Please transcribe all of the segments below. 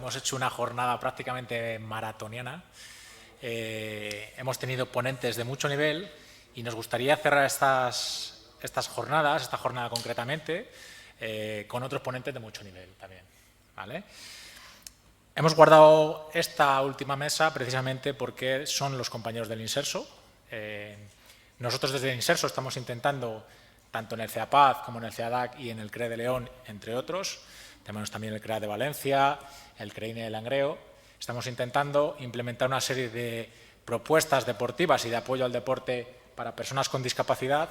Hemos hecho una jornada prácticamente maratoniana. Hemos tenido ponentes de mucho nivel y nos gustaría cerrar estas jornadas, esta jornada concretamente, con otros ponentes de mucho nivel también, ¿vale? Hemos guardado esta última mesa precisamente porque son los compañeros del Inserso. Nosotros desde el Inserso estamos intentando, tanto en el CEAPAZ como en el CEADAC y en el CRE de León, entre otros, tenemos también el CREA de Valencia, el CREINE de Langreo, estamos intentando implementar una serie de propuestas deportivas y de apoyo al deporte para personas con discapacidad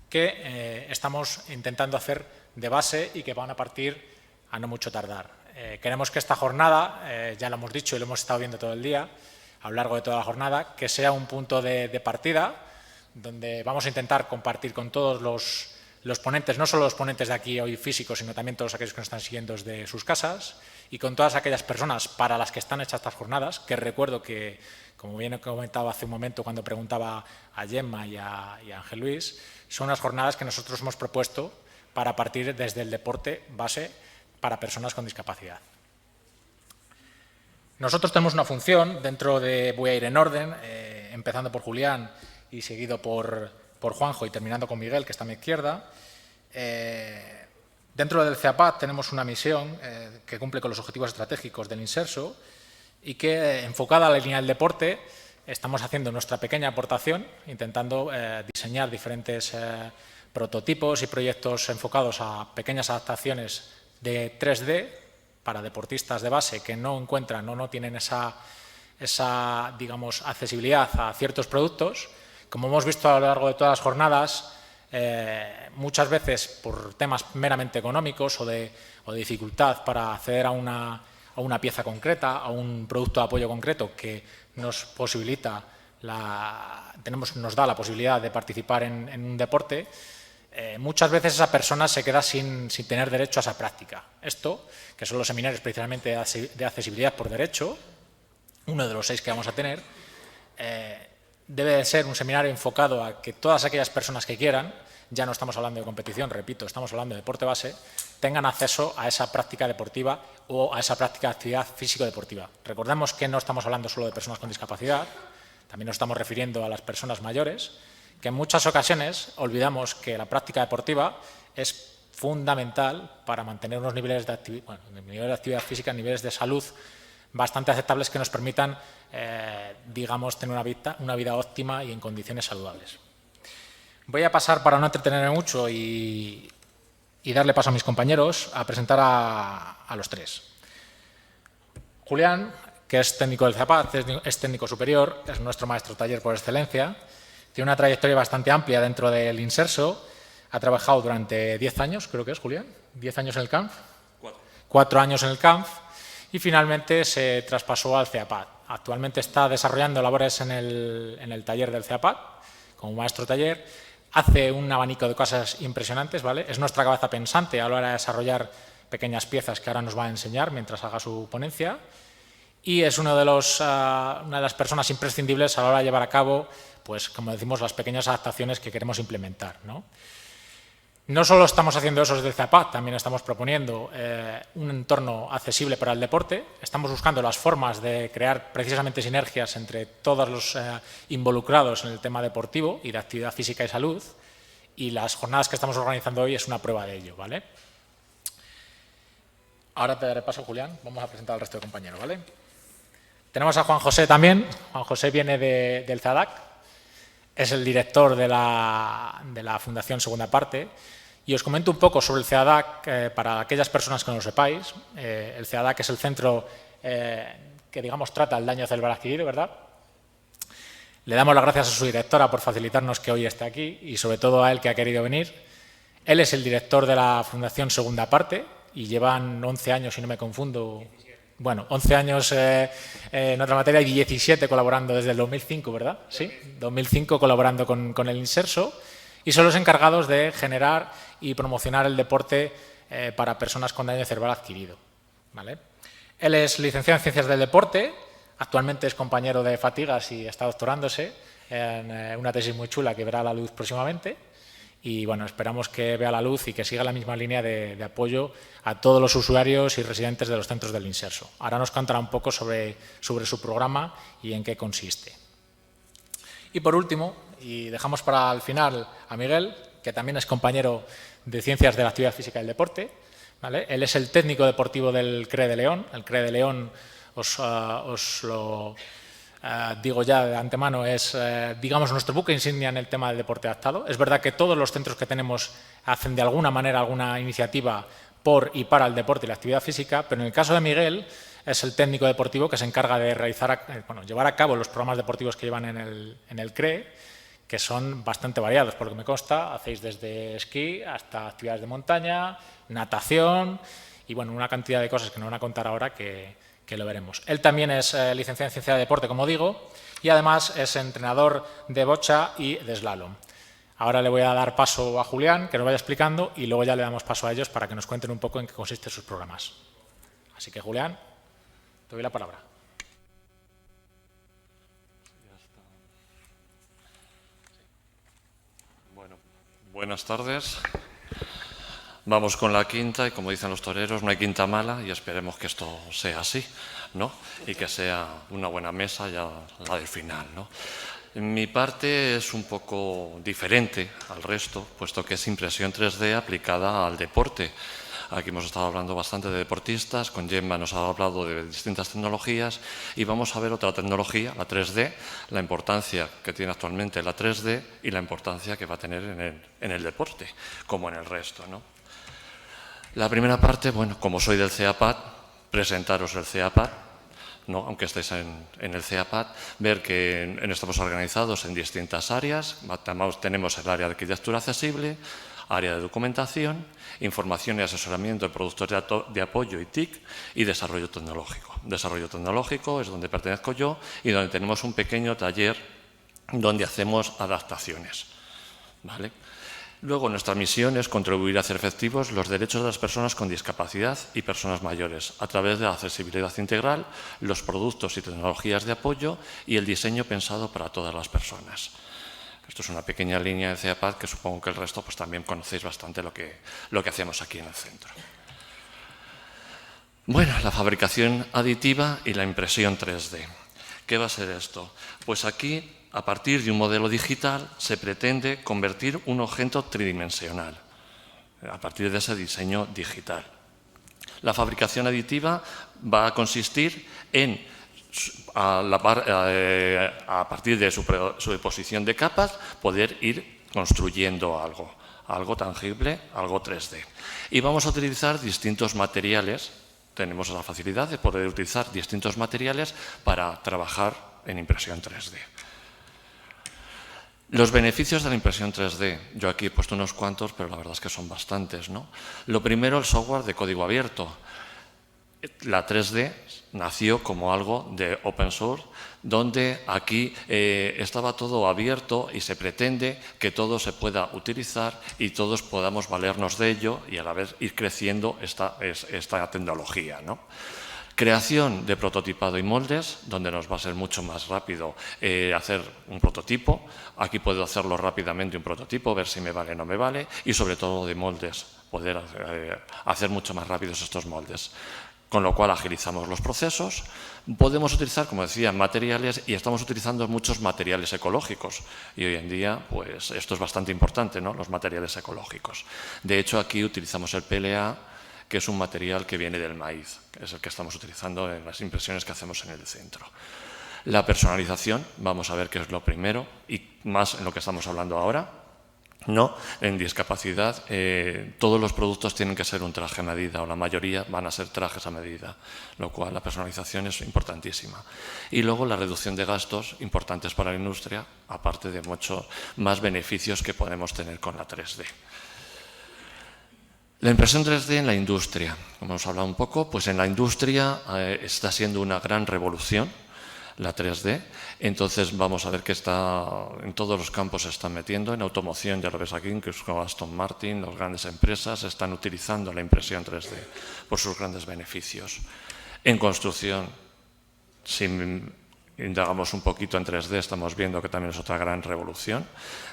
que estamos intentando hacer de base y que van a partir a no mucho tardar. Queremos que esta jornada, ya lo hemos dicho y lo hemos estado viendo todo el día, a lo largo de toda la jornada, que sea un punto de partida donde vamos a intentar compartir con todos los ponentes, no solo los ponentes de aquí hoy físicos, sino también todos aquellos que nos están siguiendo desde sus casas y con todas aquellas personas para las que están hechas estas jornadas, que recuerdo que, como bien he comentado hace un momento cuando preguntaba a Gemma y a Ángel Luis, son unas jornadas que nosotros hemos propuesto para partir desde el deporte base para personas con discapacidad. Nosotros tenemos una función dentro de, voy a ir en orden, empezando por Julián y seguido por Juanjo y terminando con Miguel, que está a mi izquierda. Dentro del CEAPAZ tenemos una misión que cumple con los objetivos estratégicos del Inserso y que, enfocada a la línea del deporte, estamos haciendo nuestra pequeña aportación, intentando diseñar diferentes prototipos y proyectos enfocados a pequeñas adaptaciones de 3D para deportistas de base que no encuentran o no tienen esa digamos, accesibilidad a ciertos productos. Como hemos visto a lo largo de todas las jornadas, muchas veces por temas meramente económicos o de dificultad para acceder a una pieza concreta, a un producto de apoyo concreto que nos posibilita, nos da la posibilidad de participar en un deporte, muchas veces esa persona se queda sin tener derecho a esa práctica. Esto, que son los seminarios precisamente de accesibilidad por derecho, uno de los 6 que vamos a tener, debe de ser un seminario enfocado a que todas aquellas personas que quieran, ya no estamos hablando de competición, repito, estamos hablando de deporte base, tengan acceso a esa práctica deportiva o a esa práctica de actividad físico-deportiva. Recordemos que no estamos hablando solo de personas con discapacidad, también nos estamos refiriendo a las personas mayores, que en muchas ocasiones olvidamos que la práctica deportiva es fundamental para mantener unos niveles de actividad física, niveles de salud bastante aceptables que nos permitan, digamos, tener una vida óptima y en condiciones saludables. Voy a pasar, para no entretenerme mucho y darle paso a mis compañeros, a presentar a los 3. Julián, que es técnico del CEAPAZ, es técnico superior, es nuestro maestro taller por excelencia, tiene una trayectoria bastante amplia dentro del Inserso, ha trabajado durante 10 años, creo que es, Julián, 10 años en el CANF, 4 años en el CANF, y finalmente se traspasó al CEAPAZ. Actualmente está desarrollando labores en el taller del CEAPAZ, como maestro taller, hace un abanico de cosas impresionantes, ¿vale? Es nuestra cabeza pensante a la hora de desarrollar pequeñas piezas que ahora nos va a enseñar mientras haga su ponencia, y es una de las personas imprescindibles a la hora de llevar a cabo, pues, como decimos, las pequeñas adaptaciones que queremos implementar, ¿no? No solo estamos haciendo eso desde el CEAPAZ, también estamos proponiendo un entorno accesible para el deporte. Estamos buscando las formas de crear precisamente sinergias entre todos los involucrados en el tema deportivo y de actividad física y salud, y las jornadas que estamos organizando hoy es una prueba de ello, ¿vale? Ahora te daré paso, Julián. Vamos a presentar al resto de compañeros, ¿vale? Tenemos a Juan José también. Juan José viene del CEADAC. Es el director de la Fundación Segunda Parte, y os comento un poco sobre el CEADAC para aquellas personas que no lo sepáis. El CEADAC es el centro que, digamos, trata el daño cerebral adquirido, ¿verdad? Le damos las gracias a su directora por facilitarnos que hoy esté aquí y sobre todo a él que ha querido venir. Él es el director de la Fundación Segunda Parte y llevan 11 años, si no me confundo. Bueno, 11 años en otra materia y 17 colaborando desde el 2005, ¿verdad? Sí, 2005 colaborando con el Inserso, y son los encargados de generar y promocionar el deporte para personas con daño cerebral adquirido, ¿vale? Él es licenciado en Ciencias del Deporte, actualmente es compañero de Fatigas y está doctorándose en una tesis muy chula que verá la luz próximamente, y bueno, esperamos que vea la luz y que siga la misma línea de apoyo a todos los usuarios y residentes de los centros del Inserso. Ahora nos contará un poco sobre su programa y en qué consiste. Y por último, y dejamos para el final a Miguel, que también es compañero de Ciencias de la Actividad Física y el Deporte, ¿vale? Él es el técnico deportivo del CRE de León. El CRE de León, os lo digo ya de antemano, es, digamos, nuestro buque insignia en el tema del deporte adaptado. Es verdad que todos los centros que tenemos hacen de alguna manera alguna iniciativa por y para el deporte y la actividad física, pero en el caso de Miguel es el técnico deportivo que se encarga de llevar a cabo los programas deportivos que llevan en el CRE, que son bastante variados, por lo que me consta. Hacéis desde esquí hasta actividades de montaña, natación y bueno, una cantidad de cosas que nos van a contar ahora que lo veremos. Él también es licenciado en Ciencia de Deporte, como digo, y además es entrenador de bocha y de slalom. Ahora le voy a dar paso a Julián, que nos vaya explicando, y luego ya le damos paso a ellos para que nos cuenten un poco en qué consisten sus programas. Así que, Julián, te doy la palabra. Bueno, buenas tardes. Vamos con la quinta y, como dicen los toreros, no hay quinta mala y esperemos que esto sea así, ¿no? Y que sea una buena mesa ya la del final, ¿no? Mi parte es un poco diferente al resto, puesto que es impresión 3D aplicada al deporte. Aquí hemos estado hablando bastante de deportistas, con Gemma nos ha hablado de distintas tecnologías y vamos a ver otra tecnología, la 3D, la importancia que tiene actualmente la 3D y la importancia que va a tener en el deporte, como en el resto, ¿no? La primera parte, bueno, como soy del CEAPAD, presentaros el CEAPAD, ¿no? Aunque estéis en el CEAPAD, ver que estamos organizados en distintas áreas. Tenemos el área de arquitectura accesible, área de documentación, información y asesoramiento de productos de apoyo y TIC y desarrollo tecnológico. Desarrollo tecnológico es donde pertenezco yo y donde tenemos un pequeño taller donde hacemos adaptaciones, ¿vale? Luego, nuestra misión es contribuir a hacer efectivos los derechos de las personas con discapacidad y personas mayores a través de la accesibilidad integral, los productos y tecnologías de apoyo y el diseño pensado para todas las personas. Esto es una pequeña línea de CEAPAD que supongo que el resto pues, también conocéis bastante lo que hacemos aquí en el centro. Bueno, la fabricación aditiva y la impresión 3D. ¿Qué va a ser esto? Pues aquí, a partir de un modelo digital, se pretende convertir un objeto tridimensional, a partir de ese diseño digital. La fabricación aditiva va a consistir en, a partir de su deposición de capas, poder ir construyendo algo tangible, algo 3D. Y vamos a utilizar distintos materiales. Tenemos la facilidad de poder utilizar distintos materiales para trabajar en impresión 3D. Los beneficios de la impresión 3D. Yo aquí he puesto unos cuantos, pero la verdad es que son bastantes, ¿no? Lo primero, el software de código abierto. La 3D nació como algo de open source, donde aquí estaba todo abierto y se pretende que todo se pueda utilizar y todos podamos valernos de ello y a la vez ir creciendo esta tecnología, ¿no? Creación de prototipado y moldes, donde nos va a ser mucho más rápido hacer un prototipo. Aquí puedo hacerlo rápidamente un prototipo, ver si me vale o no me vale, y sobre todo de moldes, poder hacer mucho más rápidos estos moldes. Con lo cual agilizamos los procesos. Podemos utilizar, como decía, materiales y estamos utilizando muchos materiales ecológicos. Y hoy en día, pues esto es bastante importante, ¿no? Los materiales ecológicos. De hecho, aquí utilizamos el PLA, que es un material que viene del maíz, que es el que estamos utilizando en las impresiones que hacemos en el centro. La personalización, vamos a ver qué es lo primero, y más en lo que estamos hablando ahora. No, en discapacidad todos los productos tienen que ser un traje a medida o la mayoría van a ser trajes a medida, lo cual la personalización es importantísima. Y luego la reducción de gastos importantes para la industria, aparte de muchos más beneficios que podemos tener con la 3D. La impresión 3D en la industria, como hemos hablado un poco, pues en la industria está siendo una gran revolución la 3D, entonces vamos a ver que en todos los campos se están metiendo, en automoción ya lo ves aquí, incluso con Aston Martin, las grandes empresas están utilizando la impresión 3D por sus grandes beneficios. En construcción, indagamos un poquito en 3D, estamos viendo que también es otra gran revolución.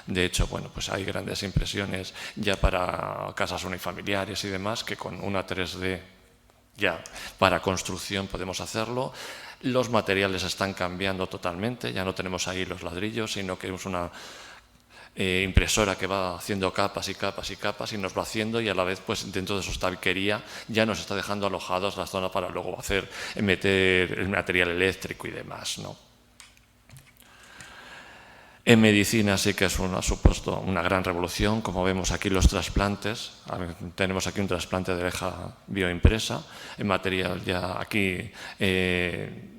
De hecho, bueno, pues hay grandes impresiones ya para casas unifamiliares y demás, que con una 3D ya para construcción podemos hacerlo. Los materiales están cambiando totalmente, ya no tenemos ahí los ladrillos, sino que es una impresora que va haciendo capas y capas y capas y nos va haciendo, y a la vez pues dentro de su tabiquería ya nos está dejando alojados la zona para luego meter el material eléctrico y demás, ¿no? En medicina sí que ha supuesto una gran revolución, como vemos aquí los trasplantes. Tenemos aquí un trasplante de oreja bioimpresa. En material ya aquí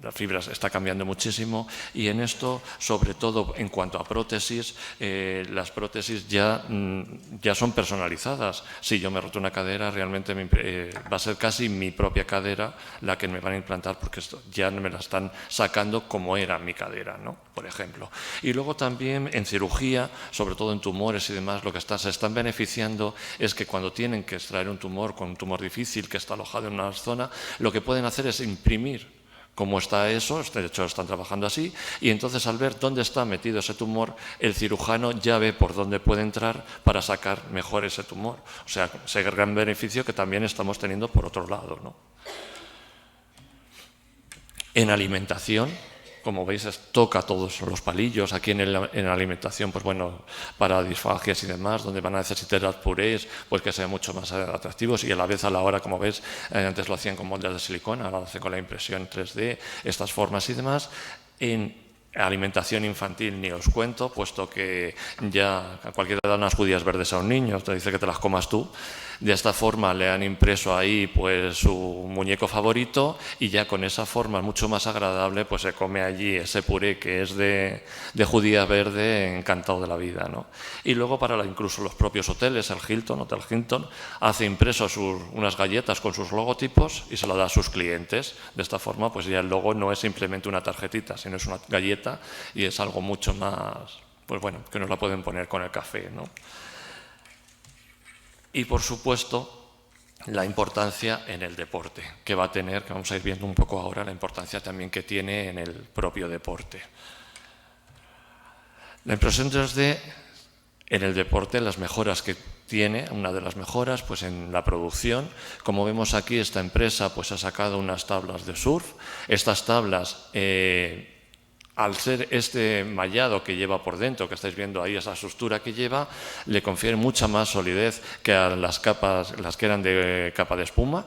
las fibras está cambiando muchísimo, y en esto, sobre todo en cuanto a prótesis, las prótesis ya son personalizadas. Si yo me he roto una cadera, realmente va a ser casi mi propia cadera la que me van a implantar, porque esto ya me la están sacando como era mi cadera, ¿no? Por ejemplo. Y luego también en cirugía, sobre todo en tumores y demás, lo que se están beneficiando es que cuando tienen que extraer un tumor con un tumor difícil que está alojado en una zona, lo que pueden hacer es imprimir cómo está eso, de hecho están trabajando así, y entonces al ver dónde está metido ese tumor, el cirujano ya ve por dónde puede entrar para sacar mejor ese tumor. O sea, ese gran beneficio que también estamos teniendo por otro lado, ¿no? En alimentación, como veis, toca todos los palillos. Aquí en la alimentación, pues bueno, para disfagias y demás, donde van a necesitar purés, pues que sean mucho más atractivos, y a la vez a la hora, como veis, antes lo hacían con moldes de silicona, ahora lo hacen con la impresión 3D, estas formas y demás. En alimentación infantil ni os cuento, puesto que ya cualquiera da unas judías verdes a un niño, te dice que te las comas tú. De esta forma le han impreso ahí pues su muñeco favorito, y ya con esa forma mucho más agradable pues se come allí ese puré que es de judía verde, encantado de la vida, ¿no? Y luego para incluso los propios hoteles, el Hotel Hilton, hace impresos unas galletas con sus logotipos y se lo da a sus clientes. De esta forma pues ya el logo no es simplemente una tarjetita, sino es una galleta, y es algo mucho más, pues bueno, que nos la pueden poner con el café, ¿no? Y, por supuesto, la importancia en el deporte, que va a tener, que vamos a ir viendo un poco ahora, la importancia también que tiene en el propio deporte. La impresión 3D en el deporte, las mejoras que tiene, una de las mejoras, pues en la producción. Como vemos aquí, esta empresa pues ha sacado unas tablas de surf. Estas tablas, al ser este mallado que lleva por dentro, que estáis viendo ahí, esa estructura que lleva, le confiere mucha más solidez que a las que eran de capa de espuma.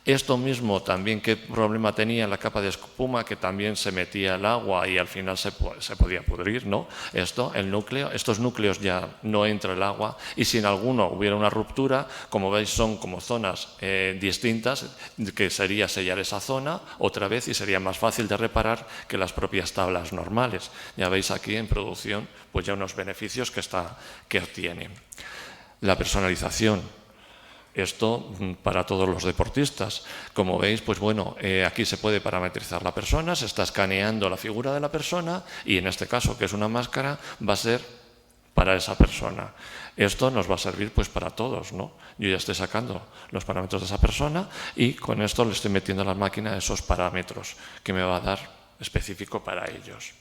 Esto mismo también, ¿qué problema tenía la capa de espuma? Que también se metía el agua y al final se podía pudrir, ¿no? Estos núcleos ya no entra el agua, y si en alguno hubiera una ruptura, como veis son como zonas distintas, que sería sellar esa zona otra vez, y sería más fácil de reparar que las propias tablas normales. Ya veis aquí en producción pues ya unos beneficios que obtiene. La personalización. Esto para todos los deportistas. Como veis, pues bueno, aquí se puede parametrizar la persona, se está escaneando la figura de la persona, y en este caso, que es una máscara, va a ser para esa persona. Esto nos va a servir pues para todos, ¿no? Yo ya estoy sacando los parámetros de esa persona, y con esto le estoy metiendo a la máquina esos parámetros que me va a dar específico para ellos.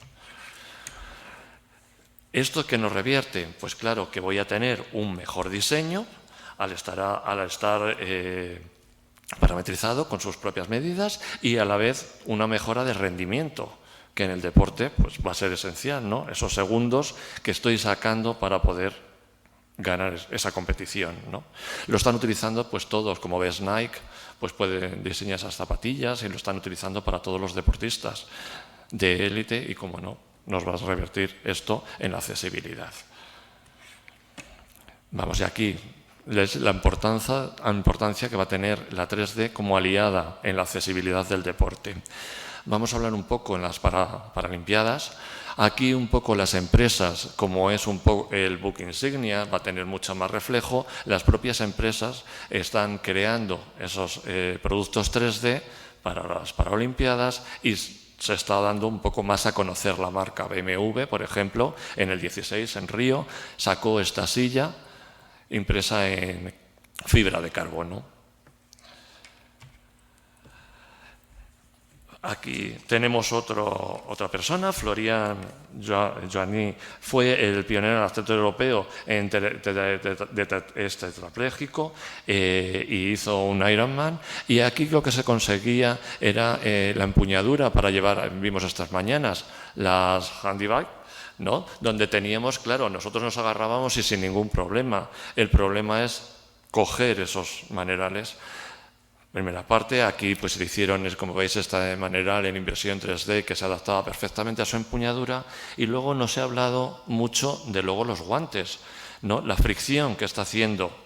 ¿Esto qué nos revierte? Pues claro que voy a tener un mejor diseño, al estar parametrizado con sus propias medidas, y a la vez una mejora de rendimiento, que en el deporte pues va a ser esencial, ¿no? Esos segundos que estoy sacando para poder ganar esa competición, ¿no? Lo están utilizando pues todos, como ves Nike, pues puede diseñar esas zapatillas, y lo están utilizando para todos los deportistas de élite, y como no, nos va a revertir esto en la accesibilidad. Vamos, y aquí la importancia que va a tener la 3D como aliada en la accesibilidad del deporte. Vamos a hablar un poco en las Paralimpiadas. Aquí un poco las empresas, como es un poco el book insignia, va a tener mucho más reflejo. Las propias empresas están creando esos productos 3D para las Paralimpiadas, y se está dando un poco más a conocer la marca. BMW, por ejemplo, en el 16 en Río, sacó esta silla impresa en fibra de carbono. Aquí tenemos otra persona, Florian Joanny, fue el pionero en el centro europeo en tetrapléjico y hizo un Ironman. Y aquí lo que se conseguía era la empuñadura para llevar, vimos estas mañanas, las handybag, ¿no? Donde teníamos, claro, nosotros nos agarrábamos y sin ningún problema. El problema es coger esos manerales. Primera parte, aquí pues le hicieron, como veis, esta maneral en impresión 3D que se adaptaba perfectamente a su empuñadura, y luego no se ha hablado mucho de luego los guantes, ¿no? La fricción que está haciendo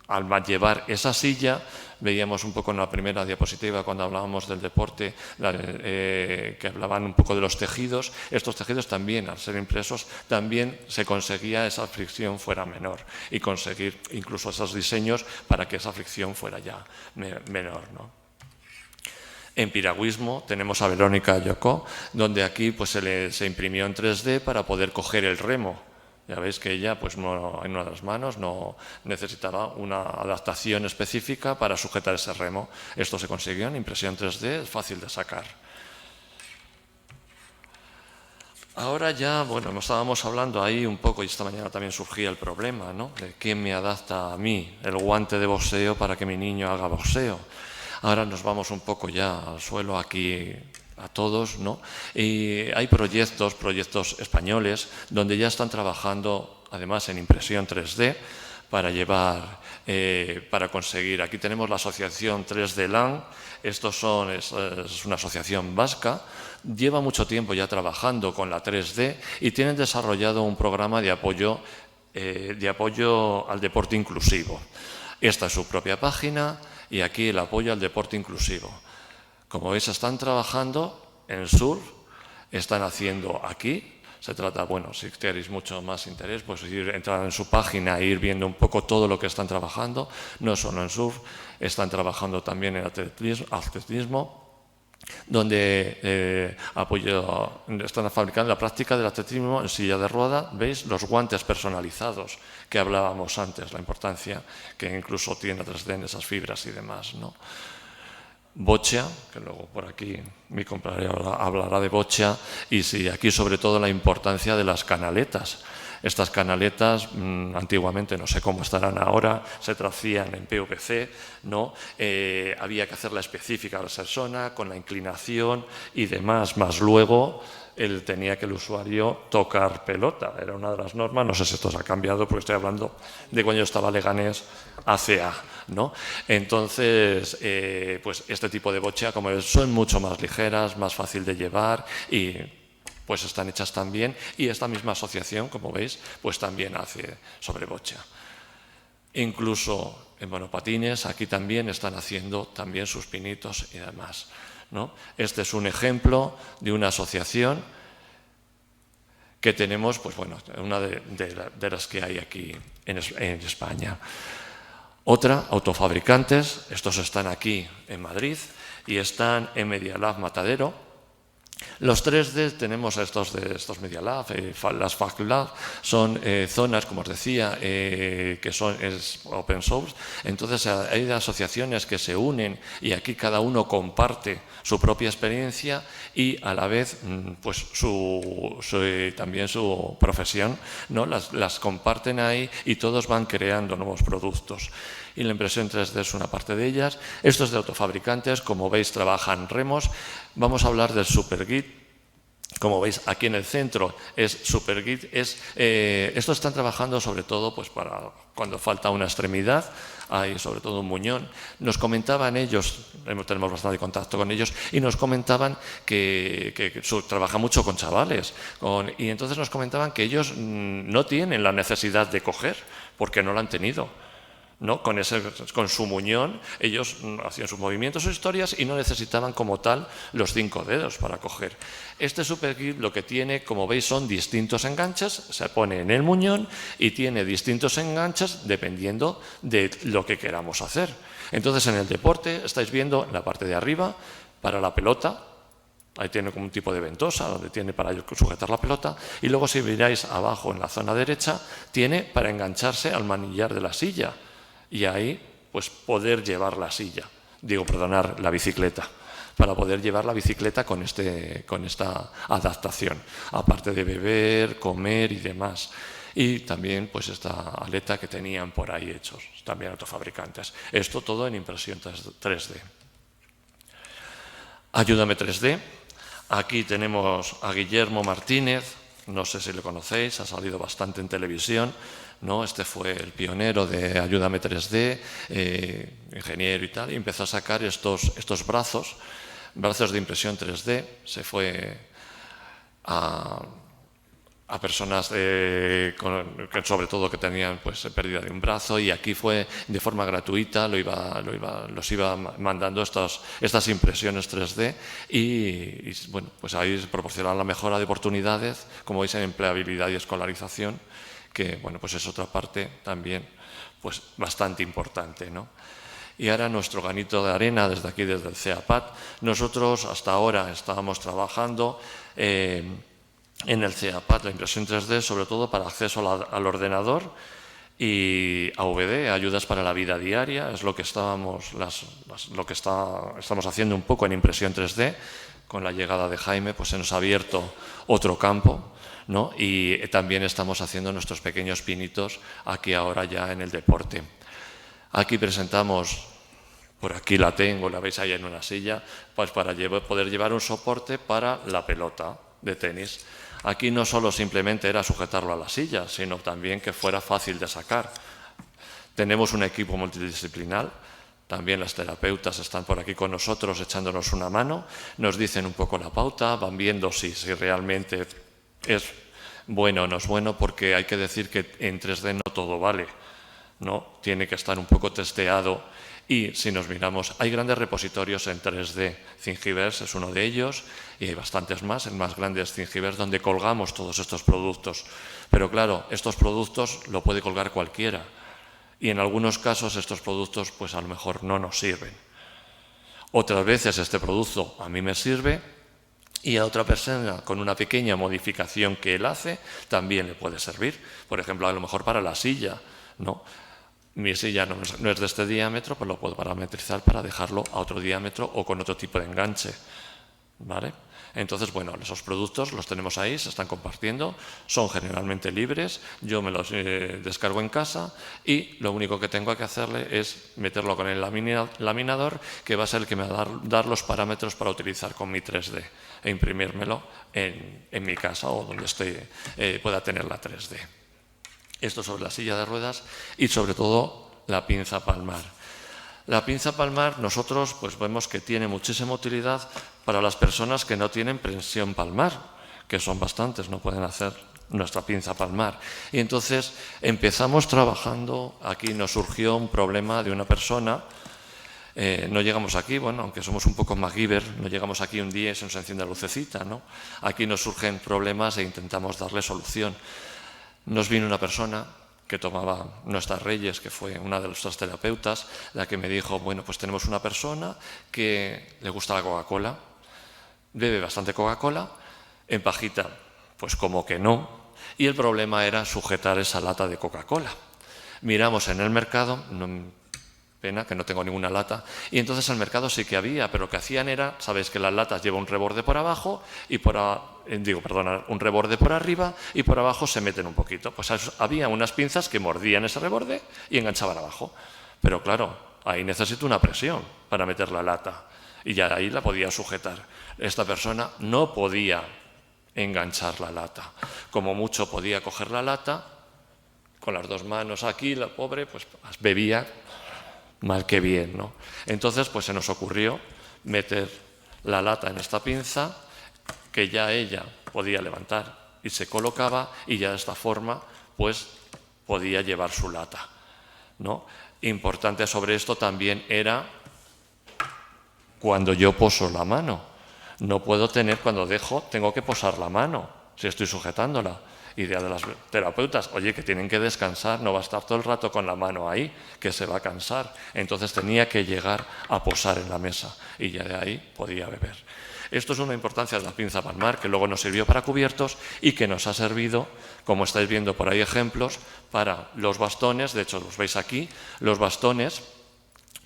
al llevar esa silla. Veíamos un poco en la primera diapositiva cuando hablábamos del deporte, que hablaban un poco de los tejidos. Estos tejidos también, al ser impresos, también se conseguía esa fricción fuera menor y conseguir incluso esos diseños para que esa fricción fuera ya menor, ¿no? En piragüismo tenemos a Verónica Yocó, donde aquí pues, se imprimió en 3D para poder coger el remo. Ya veis que ella, pues no, en una de las manos, no necesitaba una adaptación específica para sujetar ese remo. Esto se consiguió en impresión 3D, es fácil de sacar. Ahora ya, bueno, estábamos hablando ahí un poco, y esta mañana también surgía el problema, ¿no? De quién me adapta a mí el guante de boxeo para que mi niño haga boxeo. Ahora nos vamos un poco ya al suelo aquí a todos, ¿no? Y hay proyectos españoles donde ya están trabajando además en impresión 3D para llevar, para conseguir. Aquí tenemos la asociación 3D LAN, es una asociación vasca, lleva mucho tiempo ya trabajando con la 3D y tienen desarrollado un programa de apoyo al deporte inclusivo. Esta es su propia página y aquí el apoyo al deporte inclusivo. Como veis, están trabajando en surf, están haciendo aquí. Se trata, bueno, si tenéis mucho más interés, pues entrar en su página e ir viendo un poco todo lo que están trabajando. No solo en surf, están trabajando también en atletismo, donde están fabricando la práctica del atletismo en silla de rueda. Veis los guantes personalizados que hablábamos antes, la importancia que incluso tiene 3D en esas fibras y demás, ¿no? Boccia, que luego por aquí mi compañero hablará de boccia, y sí, aquí sobre todo la importancia de las canaletas. Estas canaletas, antiguamente, no sé cómo estarán ahora, se tracían en PVC, ¿no? Había que hacerla específica a la persona, con la inclinación y demás, más luego tenía que el usuario tocar pelota, era una de las normas. No sé si esto se ha cambiado, porque estoy hablando de cuando yo estaba Leganés ACA, ¿no? Entonces, pues este tipo de boccia, como ves, son mucho más ligeras, más fácil de llevar y pues están hechas también. Y esta misma asociación, como veis, pues también hace sobre boccia. Incluso en monopatines, aquí también están haciendo también sus pinitos y demás, ¿no? Este es un ejemplo de una asociación que tenemos, pues bueno, una de las que hay aquí en España. Otra, autofabricantes, estos están aquí en Madrid y están en Media Lab Matadero. Los 3D tenemos estos Media Lab, las FacLab, son zonas, como os decía, que es open source. Entonces hay asociaciones que se unen y aquí cada uno comparte su propia experiencia y a la vez pues también su profesión, ¿no? Las comparten ahí y todos van creando nuevos productos. Y la impresión 3D es una parte de ellas. Estos de autofabricantes, como veis, trabajan remos. Vamos a hablar del SuperGit. Como veis, aquí en el centro es SuperGit. Estos están trabajando sobre todo pues, para cuando falta una extremidad, hay sobre todo un muñón. Nos comentaban ellos, tenemos bastante contacto con ellos, y nos comentaban que trabajan mucho con chavales. Y entonces nos comentaban que ellos no tienen la necesidad de coger, porque no la han tenido, ¿no? Con su muñón ellos hacían sus movimientos, sus historias y no necesitaban como tal los 5 dedos para coger. Este SuperGit lo que tiene, como veis, son distintos enganches, se pone en el muñón y tiene distintos enganches dependiendo de lo que queramos hacer. Entonces en el deporte estáis viendo en la parte de arriba para la pelota. Ahí tiene como un tipo de ventosa donde tiene para sujetar la pelota, y luego si miráis abajo en la zona derecha tiene para engancharse al manillar de la silla. Y ahí, pues, poder llevar la bicicleta, para poder llevar la bicicleta con esta adaptación, aparte de beber, comer y demás. Y también pues esta aleta que tenían por ahí hechos, también otros fabricantes. Esto todo en impresión 3D. Ayúdame 3D. Aquí tenemos a Guillermo Martínez, no sé si lo conocéis, ha salido bastante en televisión, ¿no? Este fue el pionero de Ayúdame 3D, ingeniero y tal, y empezó a sacar estos brazos de impresión 3D. Se fue a personas que sobre todo que tenían pues pérdida de un brazo, y aquí fue de forma gratuita, los iba mandando estas impresiones 3D y bueno, pues ahí se proporcionaba la mejora de oportunidades, como veis, en empleabilidad y escolarización, que bueno, pues es otra parte también pues bastante importante, ¿no? Y ahora nuestro granito de arena desde aquí, desde el CEAPAT. Nosotros hasta ahora estábamos trabajando en el CEAPAT, la impresión 3D, sobre todo para acceso al ordenador y AVD, ayudas para la vida diaria, es lo que estamos haciendo un poco en impresión 3D. Con la llegada de Jaime, pues se nos ha abierto otro campo, ¿no? Y también estamos haciendo nuestros pequeños pinitos aquí ahora ya en el deporte. Aquí presentamos, por aquí la tengo, la veis ahí en una silla, pues para poder llevar un soporte para la pelota de tenis. Aquí no solo simplemente era sujetarlo a la silla, sino también que fuera fácil de sacar. Tenemos un equipo multidisciplinar, también las terapeutas están por aquí con nosotros echándonos una mano, nos dicen un poco la pauta, van viendo si realmente es bueno o no es bueno, porque hay que decir que en 3D no todo vale, ¿no? Tiene que estar un poco testeado. Y si nos miramos, hay grandes repositorios en 3D. Thingiverse es uno de ellos y hay bastantes más. El más grande es Thingiverse, donde colgamos todos estos productos. Pero claro, estos productos lo puede colgar cualquiera. Y en algunos casos estos productos pues a lo mejor no nos sirven. Otras veces este producto a mí me sirve y a otra persona, con una pequeña modificación que él hace, también le puede servir. Por ejemplo, a lo mejor para la silla, ¿no? Mi silla no es de este diámetro, pues lo puedo parametrizar para dejarlo a otro diámetro o con otro tipo de enganche, ¿vale? Entonces, bueno, esos productos los tenemos ahí, se están compartiendo, son generalmente libres, yo me los descargo en casa y lo único que tengo que hacerle es meterlo con el laminador, que va a ser el que me va a dar los parámetros para utilizar con mi 3D e imprimírmelo en mi casa o donde pueda tener la 3D. Esto sobre la silla de ruedas y sobre todo la pinza palmar. La pinza palmar nosotros pues vemos que tiene muchísima utilidad para las personas que no tienen prensión palmar, que son bastantes, no pueden hacer nuestra pinza palmar. Y entonces empezamos trabajando, aquí nos surgió un problema de una persona, no llegamos aquí, bueno, aunque somos un poco MacGyver, no llegamos aquí un día y se nos enciende la lucecita, ¿no? Aquí nos surgen problemas e intentamos darle solución. Nos vino una persona que tomaba nuestras Reyes, que fue una de nuestras terapeutas, la que me dijo, bueno, pues tenemos una persona que le gusta la Coca-Cola, bebe bastante Coca-Cola, en pajita, pues como que no, y el problema era sujetar esa lata de Coca-Cola. Miramos en el mercado, pena que no tengo ninguna lata, y entonces el mercado sí que había, pero lo que hacían era, sabéis que las latas llevan un reborde por abajo y un reborde por arriba y por abajo se meten un poquito. Pues había unas pinzas que mordían ese reborde y enganchaban abajo. Pero claro, ahí necesito una presión para meter la lata y ya ahí la podía sujetar. Esta persona no podía enganchar la lata. Como mucho podía coger la lata con las dos manos aquí, la pobre pues bebía mal que bien, ¿no? Entonces pues se nos ocurrió meter la lata en esta pinza que ya ella podía levantar y se colocaba y ya de esta forma pues podía llevar su lata, ¿no? Importante sobre esto también era cuando yo poso la mano. No puedo tener, cuando dejo, tengo que posar la mano si estoy sujetándola. Idea de las terapeutas, oye, que tienen que descansar, no va a estar todo el rato con la mano ahí, que se va a cansar. Entonces tenía que llegar a posar en la mesa y ya de ahí podía beber. Esto es una importancia de la pinza palmar que luego nos sirvió para cubiertos y que nos ha servido, como estáis viendo por ahí ejemplos, para los bastones. De hecho, los veis aquí, los bastones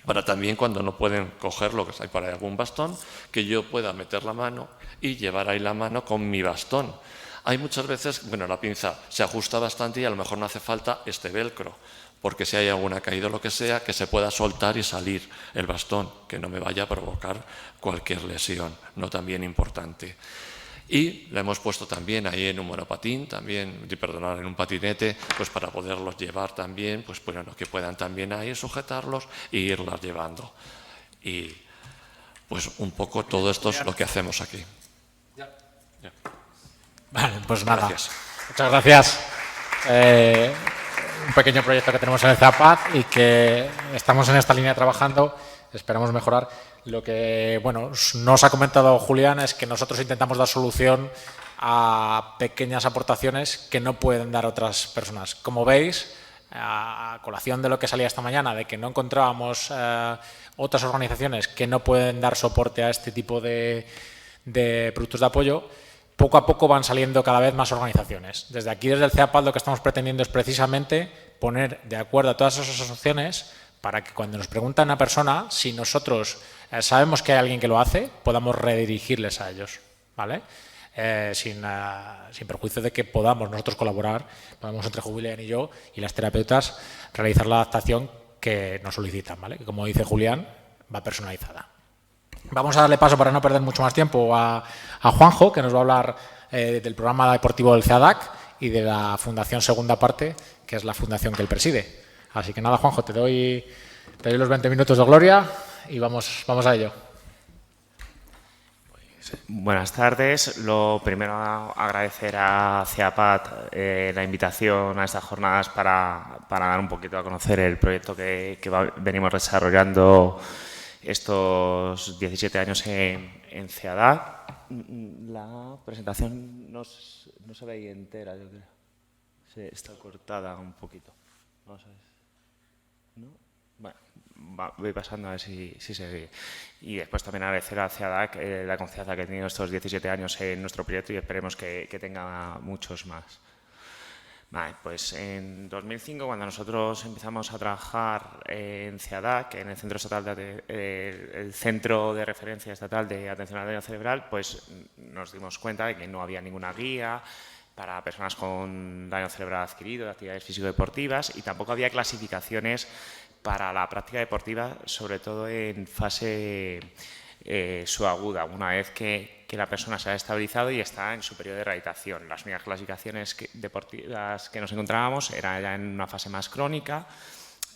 para también cuando no pueden coger lo que hay por ahí, algún bastón, que yo pueda meter la mano y llevar ahí la mano con mi bastón. Hay muchas veces, bueno, la pinza se ajusta bastante y a lo mejor no hace falta este velcro, porque si hay alguna caída o lo que sea, que se pueda soltar y salir el bastón, que no me vaya a provocar cualquier lesión, no también importante. Y le hemos puesto también ahí en un monopatín, también, perdonad, en un patinete, pues para poderlos llevar también, pues bueno, que puedan también ahí sujetarlos e irlas llevando. Y pues un poco todo esto es lo que hacemos aquí. Vale, pues nada. Gracias. Muchas gracias. Un pequeño proyecto que tenemos en el CEAPAD y que estamos en esta línea trabajando. Esperamos mejorar. Lo que nos ha comentado Julián es que nosotros intentamos dar solución a pequeñas aportaciones que no pueden dar otras personas. Como veis, a colación de lo que salía esta mañana, de que no encontrábamos otras organizaciones que no pueden dar soporte a este tipo de productos de apoyo, poco a poco van saliendo cada vez más organizaciones. Desde aquí, desde el CEAPAD, lo que estamos pretendiendo es precisamente poner de acuerdo a todas esas asociaciones para que cuando nos pregunta una persona, si nosotros sabemos que hay alguien que lo hace, podamos redirigirles a ellos, ¿vale? Sin perjuicio de que podamos nosotros colaborar, podamos entre Julián y yo y las terapeutas realizar la adaptación que nos solicitan, ¿vale? Que, como dice Julián, va personalizada. Vamos a darle paso, para no perder mucho más tiempo, a Juanjo, que nos va a hablar del programa deportivo del CEADAC y de la Fundación Segunda Parte, que es la fundación que él preside. Así que nada, Juanjo, te doy los 20 minutos de gloria y vamos a ello. Buenas tardes. Lo primero, agradecer a CEAPAD la invitación a estas jornadas para dar un poquito a conocer el proyecto que venimos desarrollando estos 17 años en CEADAC. La presentación no se ve ahí entera, yo creo. Está cortada un poquito. Vamos a ver. ¿No? Bueno, voy pasando a ver si se ve. Y después también agradecer a CEADAC la confianza que ha tenido estos 17 años en nuestro proyecto y esperemos que tenga muchos más. Vale, pues en 2005, cuando nosotros empezamos a trabajar en CEADAC, en el Centro de Referencia Estatal de Atención al Daño Cerebral, pues nos dimos cuenta de que no había ninguna guía para personas con daño cerebral adquirido de actividades físico-deportivas y tampoco había clasificaciones para la práctica deportiva, sobre todo en fase subaguda, una vez que la persona se ha estabilizado y está en su periodo de rehabilitación. Las únicas clasificaciones deportivas que nos encontrábamos eran ya en una fase más crónica,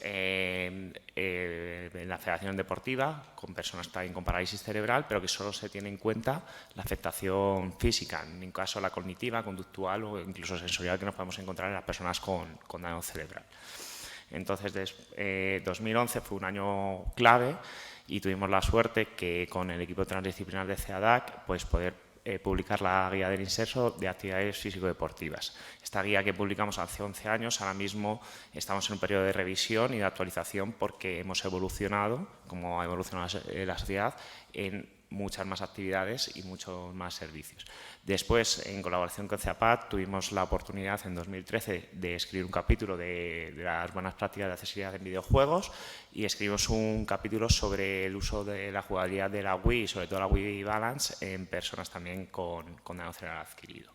en la federación deportiva, con personas también con parálisis cerebral, pero que solo se tiene en cuenta la afectación física, en ningún caso la cognitiva, conductual o incluso sensorial que nos podemos encontrar en las personas con daño cerebral. Entonces, 2011 fue un año clave y tuvimos la suerte que con el equipo transdisciplinar de CEADAC pues poder publicar la guía del inserso de actividades físico-deportivas. Esta guía que publicamos hace 11 años, ahora mismo estamos en un periodo de revisión y de actualización porque hemos evolucionado, como ha evolucionado la sociedad, en muchas más actividades y muchos más servicios. Después, en colaboración con CEAPAD, tuvimos la oportunidad en 2013 de escribir un capítulo de las buenas prácticas de accesibilidad en videojuegos y escribimos un capítulo sobre el uso de la jugabilidad de la Wii, sobre todo la Wii Balance, en personas también con daño cerebral adquirido.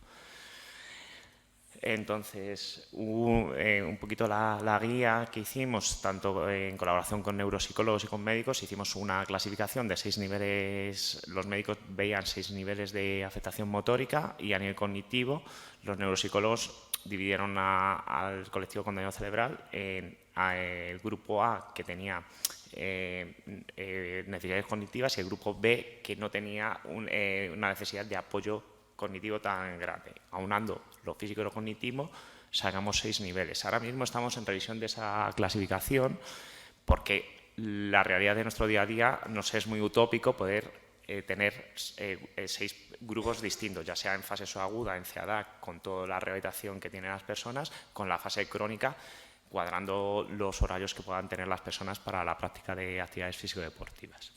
Entonces, un poquito la guía que hicimos, tanto en colaboración con neuropsicólogos y con médicos, hicimos una clasificación de 6 niveles, los médicos veían 6 niveles de afectación motórica y a nivel cognitivo los neuropsicólogos dividieron al colectivo con daño cerebral en el grupo A, que tenía necesidades cognitivas, y el grupo B, que no tenía una necesidad de apoyo cognitivo tan grande. Aunando lo físico y lo cognitivo, sacamos 6 niveles. Ahora mismo estamos en revisión de esa clasificación porque la realidad de nuestro día a día nos es muy utópico poder tener 6 grupos distintos, ya sea en fase subaguda, en CEADAC, con toda la rehabilitación que tienen las personas, con la fase crónica, cuadrando los horarios que puedan tener las personas para la práctica de actividades físico-deportivas.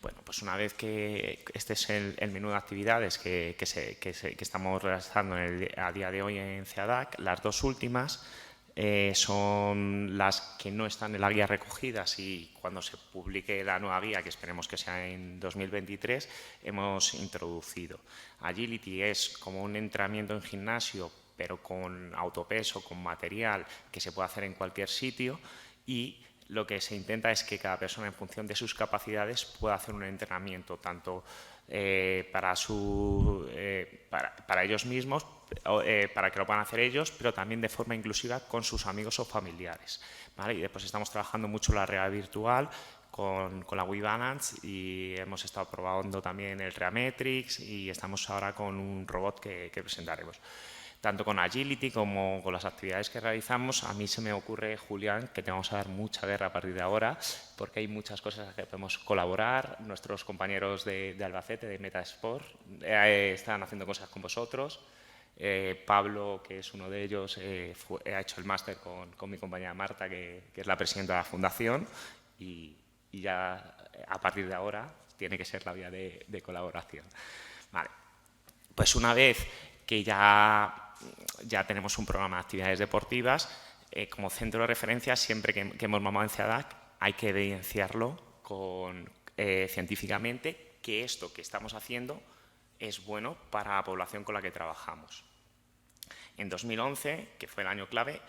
Bueno, pues una vez que este es el menú de actividades que estamos realizando a día de hoy en CEADAC, las dos últimas son las que no están en la guía recogidas, y cuando se publique la nueva guía, que esperemos que sea en 2023, hemos introducido. Agility es como un entrenamiento en gimnasio, pero con autopeso, con material que se puede hacer en cualquier sitio, y lo que se intenta es que cada persona, en función de sus capacidades, pueda hacer un entrenamiento tanto para ellos mismos, para que lo puedan hacer ellos, pero también de forma inclusiva con sus amigos o familiares, ¿vale? Y después estamos trabajando mucho la realidad virtual con la Wii Balance, y hemos estado probando también el Reametrix, y estamos ahora con un robot que presentaremos. Tanto con Agility como con las actividades que realizamos, a mí se me ocurre, Julián, que te vamos a dar mucha guerra a partir de ahora, porque hay muchas cosas en las que podemos colaborar. Nuestros compañeros de Albacete, de Metasport, están haciendo cosas con vosotros. Pablo, que es uno de ellos, ha hecho el máster con mi compañera Marta, que es la presidenta de la fundación, y ya a partir de ahora tiene que ser la vía de colaboración. Vale. Pues una vez que ya tenemos un programa de actividades deportivas, como centro de referencia, siempre que hemos mamado en CEADAC, hay que evidenciarlo científicamente, que esto que estamos haciendo es bueno para la población con la que trabajamos. En 2011, que fue el año clave,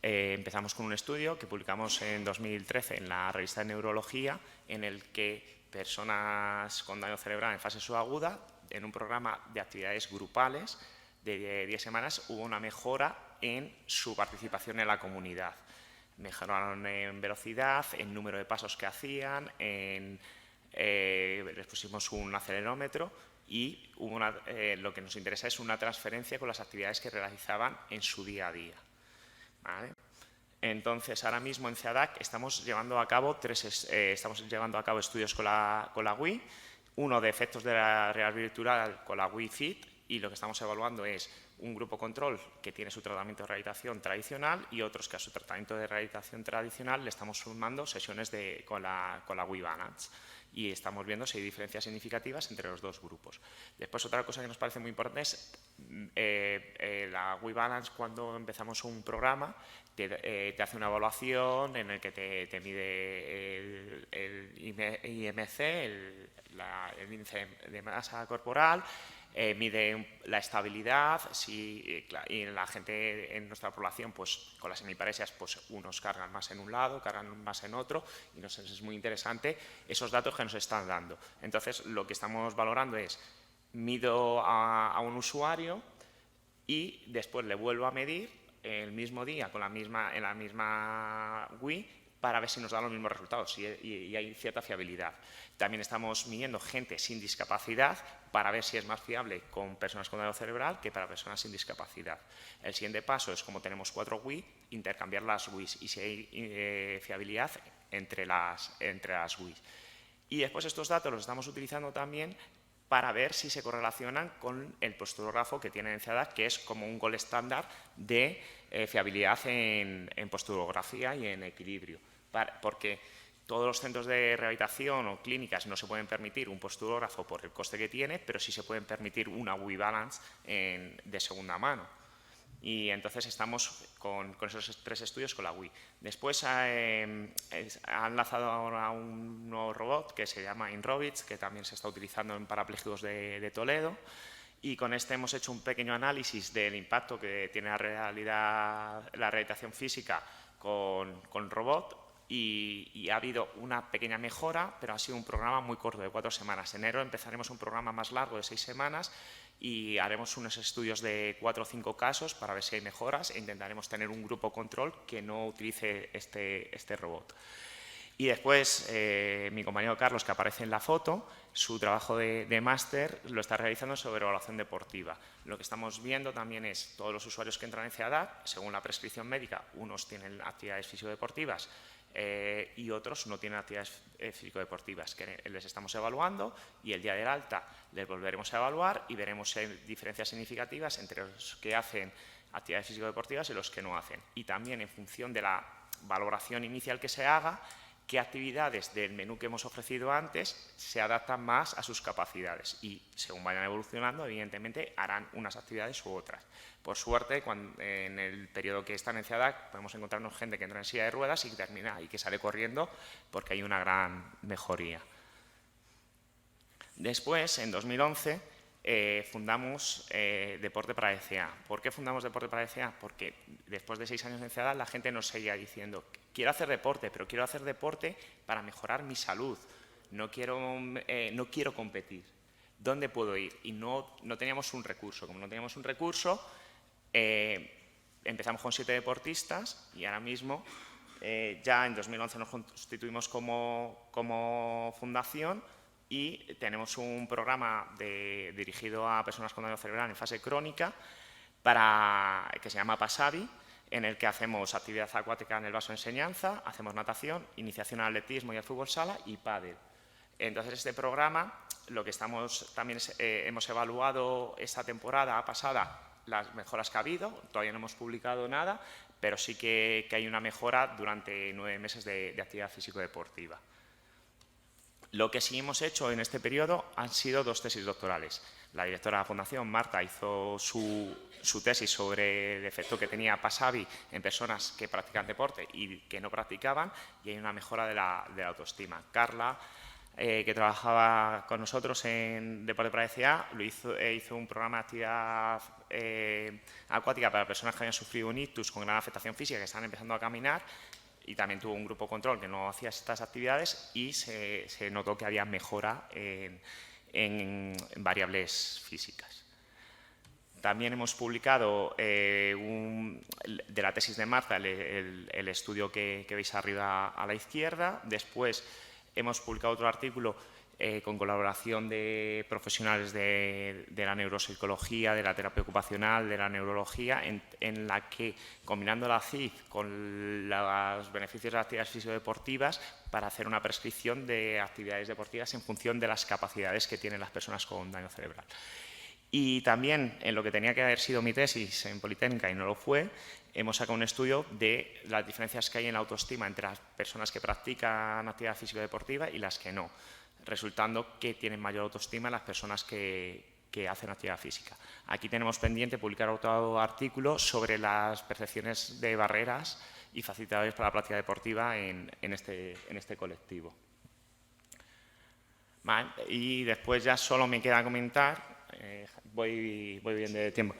empezamos con un estudio que publicamos en 2013 en la revista de Neurología, en el que personas con daño cerebral en fase subaguda, en un programa de actividades grupales de 10 semanas, hubo una mejora en su participación en la comunidad. Mejoraron en velocidad, en número de pasos que hacían, les pusimos un acelerómetro, y lo que nos interesa es una transferencia con las actividades que realizaban en su día a día, ¿vale? Entonces, ahora mismo en CEADAC estamos llevando a cabo estudios con la Wii, uno de efectos de la realidad virtual con la Wii Fit, y lo que estamos evaluando es un grupo control que tiene su tratamiento de rehabilitación tradicional, y otros que a su tratamiento de rehabilitación tradicional le estamos sumando sesiones con la Wii Balance, y estamos viendo si hay diferencias significativas entre los dos grupos. Después, otra cosa que nos parece muy importante es la Wii Balance. Cuando empezamos un programa, te hace una evaluación en el que te mide el IMC, el índice de masa corporal, mide la estabilidad, y la gente en nuestra población, pues con las hemiparesias, pues unos cargan más en un lado, cargan más en otro, y nos es muy interesante esos datos que nos están dando. Entonces, lo que estamos valorando es, mido a un usuario y después le vuelvo a medir el mismo día en la misma Wii, para ver si nos da los mismos resultados, y hay cierta fiabilidad. También estamos midiendo gente sin discapacidad para ver si es más fiable con personas con daño cerebral que para personas sin discapacidad. El siguiente paso es, como tenemos 4 Wii, intercambiar las Wiis y si hay fiabilidad entre las Wiis. Y después estos datos los estamos utilizando también para ver si se correlacionan con el posturógrafo que tiene en CEADAC, que es como un gold estándar de fiabilidad en posturografía y en equilibrio. Porque todos los centros de rehabilitación o clínicas no se pueden permitir un posturógrafo por el coste que tiene, pero sí se pueden permitir una Wii Balance de segunda mano. Y entonces estamos con esos 3 estudios con la Wii. Después han lanzado ahora un nuevo robot que se llama InRobits, que también se está utilizando en parapléjicos de Toledo. Y con este hemos hecho un pequeño análisis del impacto que tiene la rehabilitación física con robot, y ha habido una pequeña mejora, pero ha sido un programa muy corto, de 4 semanas. En enero empezaremos un programa más largo de 6 semanas, y haremos unos estudios de 4 o 5 casos para ver si hay mejoras, e intentaremos tener un grupo control que no utilice este robot. Y después, mi compañero Carlos, que aparece en la foto, su trabajo de máster lo está realizando sobre evaluación deportiva. Lo que estamos viendo también es todos los usuarios que entran en CEADAC, según la prescripción médica, unos tienen actividades físico-deportivas y otros no tienen actividades físico-deportivas, que les estamos evaluando, y el día del alta les volveremos a evaluar y veremos si hay diferencias significativas entre los que hacen actividades físico-deportivas y los que no hacen. Y también, en función de la valoración inicial que se haga, qué actividades del menú que hemos ofrecido antes se adaptan más a sus capacidades y según vayan evolucionando, evidentemente, harán unas actividades u otras. Por suerte, en el periodo que están en CEADAC podemos encontrarnos gente que entra en silla de ruedas y que termina y que sale corriendo porque hay una gran mejoría. Después, en 2011, fundamos Deporte para ECA. ¿Por qué fundamos Deporte para ECA? Porque después de 6 años en CEADAC la gente nos seguía diciendo: quiero hacer deporte, pero quiero hacer deporte para mejorar mi salud. No quiero competir. ¿Dónde puedo ir? Y no teníamos un recurso. Como no teníamos un recurso, empezamos con 7 deportistas y ahora mismo, ya en 2011 nos constituimos como fundación y tenemos un programa dirigido a personas con daño cerebral en fase crónica que se llama PASAVI, en el que hacemos actividad acuática en el vaso de enseñanza, hacemos natación, iniciación al atletismo y al fútbol sala y pádel. Entonces, este programa, lo que también hemos evaluado esta temporada pasada las mejoras que ha habido, todavía no hemos publicado nada, pero sí que hay una mejora durante 9 meses de actividad físico-deportiva. Lo que sí hemos hecho en este periodo han sido 2 tesis doctorales. La directora de la Fundación, Marta, hizo su tesis sobre el efecto que tenía PASAVI en personas que practican deporte y que no practicaban, y hay una mejora de la autoestima. Carla, que trabajaba con nosotros en Deporte para ECA, hizo un programa de actividad acuática para personas que habían sufrido un ictus con gran afectación física, que estaban empezando a caminar, y también tuvo un grupo control que no hacía estas actividades y se notó que había mejora en variables físicas. También hemos publicado de la tesis de Marta el estudio que veis arriba a la izquierda. Después hemos publicado otro artículo con colaboración de profesionales de la neuropsicología, de la terapia ocupacional, de la neurología, en la que, combinando la CID con los beneficios de las actividades físico-deportivas, para hacer una prescripción de actividades deportivas en función de las capacidades que tienen las personas con daño cerebral. Y también, en lo que tenía que haber sido mi tesis en Politécnica y no lo fue, hemos sacado un estudio de las diferencias que hay en la autoestima entre las personas que practican actividad físico-deportiva y las que no, resultando que tienen mayor autoestima las personas que hacen actividad física. Aquí tenemos pendiente publicar otro artículo sobre las percepciones de barreras y facilitadores para la práctica deportiva en este colectivo. Vale, y después ya solo me queda comentar, voy bien de tiempo.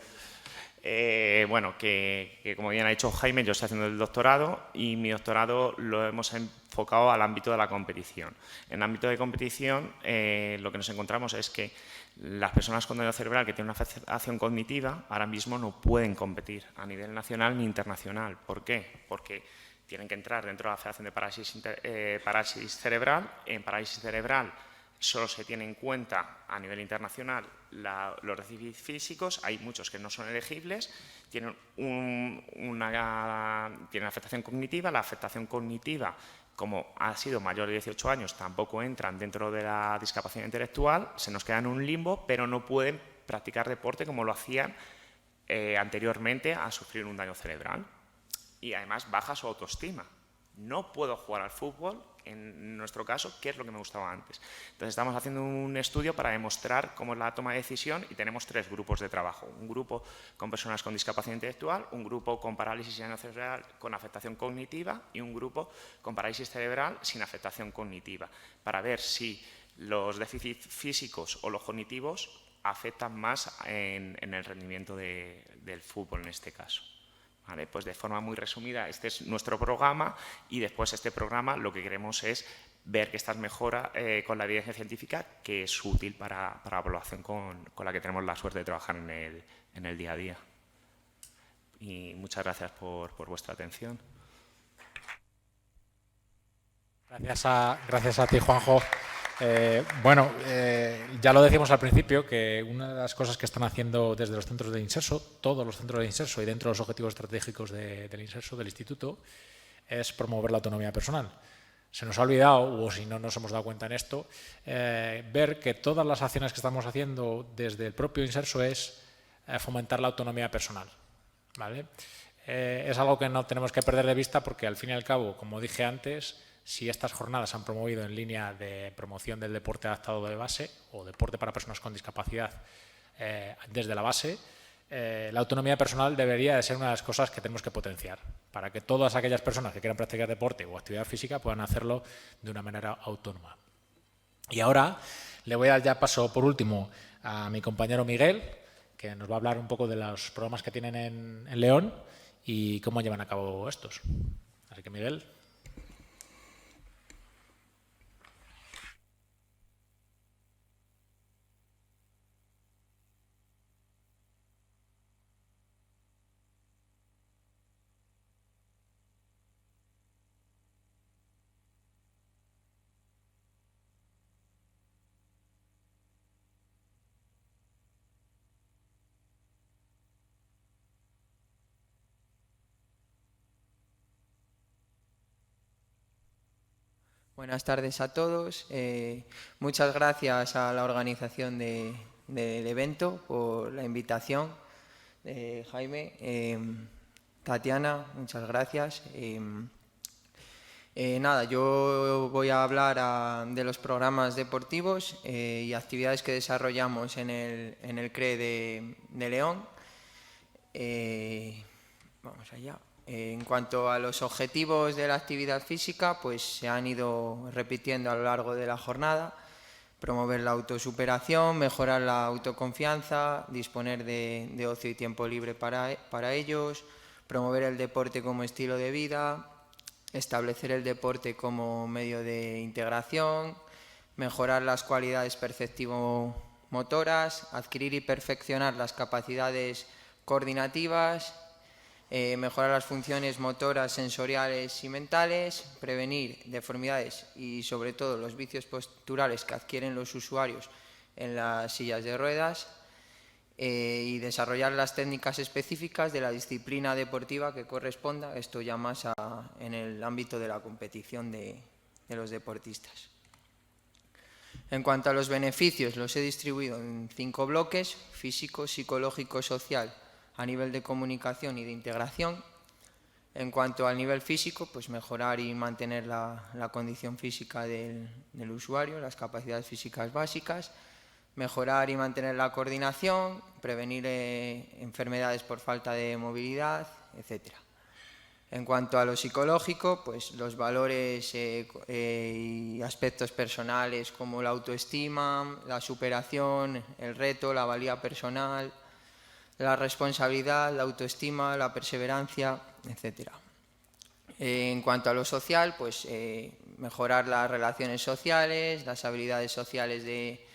Bueno, que como bien ha dicho Jaime, yo estoy haciendo el doctorado y mi doctorado lo hemos enfocado al ámbito de la competición. En el ámbito de competición, lo que nos encontramos es que las personas con daño cerebral que tienen una afectación cognitiva ahora mismo no pueden competir a nivel nacional ni internacional. ¿Por qué? Porque tienen que entrar dentro de la Federación de Parálisis Cerebral. En parálisis cerebral solo se tiene en cuenta a nivel internacional los déficits físicos, hay muchos que no son elegibles, tienen afectación cognitiva. La afectación cognitiva, como ha sido mayor de 18 años, tampoco entran dentro de la discapacidad intelectual, se nos quedan en un limbo, pero no pueden practicar deporte como lo hacían anteriormente a sufrir un daño cerebral. Y además baja su autoestima. No puedo jugar al fútbol, en nuestro caso, que es lo que me gustaba antes. Entonces estamos haciendo un estudio para demostrar cómo es la toma de decisión y tenemos 3 grupos de trabajo. Un grupo con personas con discapacidad intelectual, un grupo con parálisis cerebral con afectación cognitiva y un grupo con parálisis cerebral sin afectación cognitiva, para ver si los déficits físicos o los cognitivos afectan más en el rendimiento del fútbol en este caso. Vale, pues de forma muy resumida, este es nuestro programa y después este programa lo que queremos es ver que esta mejora con la evidencia científica que es útil para la población con la que tenemos la suerte de trabajar en el día a día. Y muchas gracias por vuestra atención. Gracias a ti, Juanjo. Ya lo decíamos al principio, que una de las cosas que están haciendo desde los centros de Inserso, todos los centros de Inserso y dentro de los objetivos estratégicos del Inserso, del Instituto, es promover la autonomía personal. Se nos ha olvidado, o si no nos hemos dado cuenta en esto, ver que todas las acciones que estamos haciendo desde el propio Inserso es fomentar la autonomía personal, ¿vale? Es algo que no tenemos que perder de vista porque, al fin y al cabo, como dije antes, si estas jornadas se han promovido en línea de promoción del deporte adaptado de base o deporte para personas con discapacidad desde la base, la autonomía personal debería de ser una de las cosas que tenemos que potenciar para que todas aquellas personas que quieran practicar deporte o actividad física puedan hacerlo de una manera autónoma. Y ahora le voy a dar ya paso, por último, a mi compañero Miguel, que nos va a hablar un poco de los programas que tienen en León y cómo llevan a cabo estos. Así que, Miguel. Buenas tardes a todos. Muchas gracias a la organización del evento por la invitación. Jaime, Tatiana, muchas gracias. Nada, yo voy a hablar de los programas deportivos y actividades que desarrollamos en el CRE de León. Vamos allá. En cuanto a los objetivos de la actividad física, pues se han ido repitiendo a lo largo de la jornada: promover la autosuperación, mejorar la autoconfianza, disponer de ocio y tiempo libre para ellos, promover el deporte como estilo de vida, establecer el deporte como medio de integración, mejorar las cualidades perceptivo-motoras, adquirir y perfeccionar las capacidades coordinativas, mejorar las funciones motoras, sensoriales y mentales, prevenir deformidades y sobre todo los vicios posturales que adquieren los usuarios en las sillas de ruedas, y desarrollar las técnicas específicas de la disciplina deportiva que corresponda, esto ya más en el ámbito de la competición de los deportistas. En cuanto a los beneficios, los he distribuido en 5 bloques: físico, psicológico, social, a nivel de comunicación y de integración. En cuanto al nivel físico, pues mejorar y mantener la condición física del usuario, las capacidades físicas básicas, mejorar y mantener la coordinación, prevenir enfermedades por falta de movilidad, etc. En cuanto a lo psicológico, pues los valores y aspectos personales como la autoestima, la superación, el reto, la valía personal, la responsabilidad, la autoestima, la perseverancia, etc. En cuanto a lo social, pues mejorar las relaciones sociales, las habilidades sociales de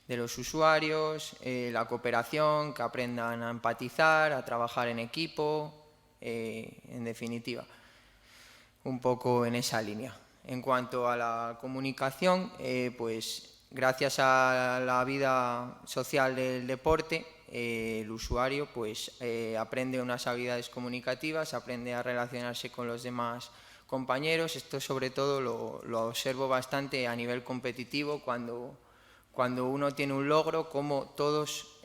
los usuarios, la cooperación, que aprendan a empatizar, a trabajar en equipo, en definitiva, un poco en esa línea. En cuanto a la comunicación, pues gracias a la vida social del deporte, el usuario pues aprende unas habilidades comunicativas, aprende a relacionarse con los demás compañeros. Esto sobre todo lo observo bastante a nivel competitivo, cuando uno tiene un logro, como todos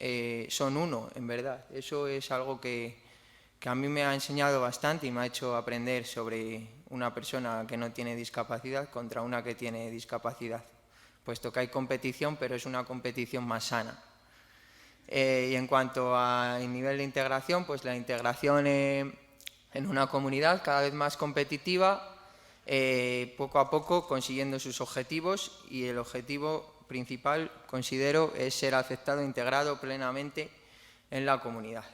son uno, en verdad. Eso es algo que a mí me ha enseñado bastante y me ha hecho aprender sobre una persona que no tiene discapacidad contra una que tiene discapacidad, puesto que hay competición, pero es una competición más sana. Y en cuanto al nivel de integración, pues la integración en una comunidad cada vez más competitiva, poco a poco consiguiendo sus objetivos, y el objetivo principal, considero, es ser aceptado e integrado plenamente en la comunidad.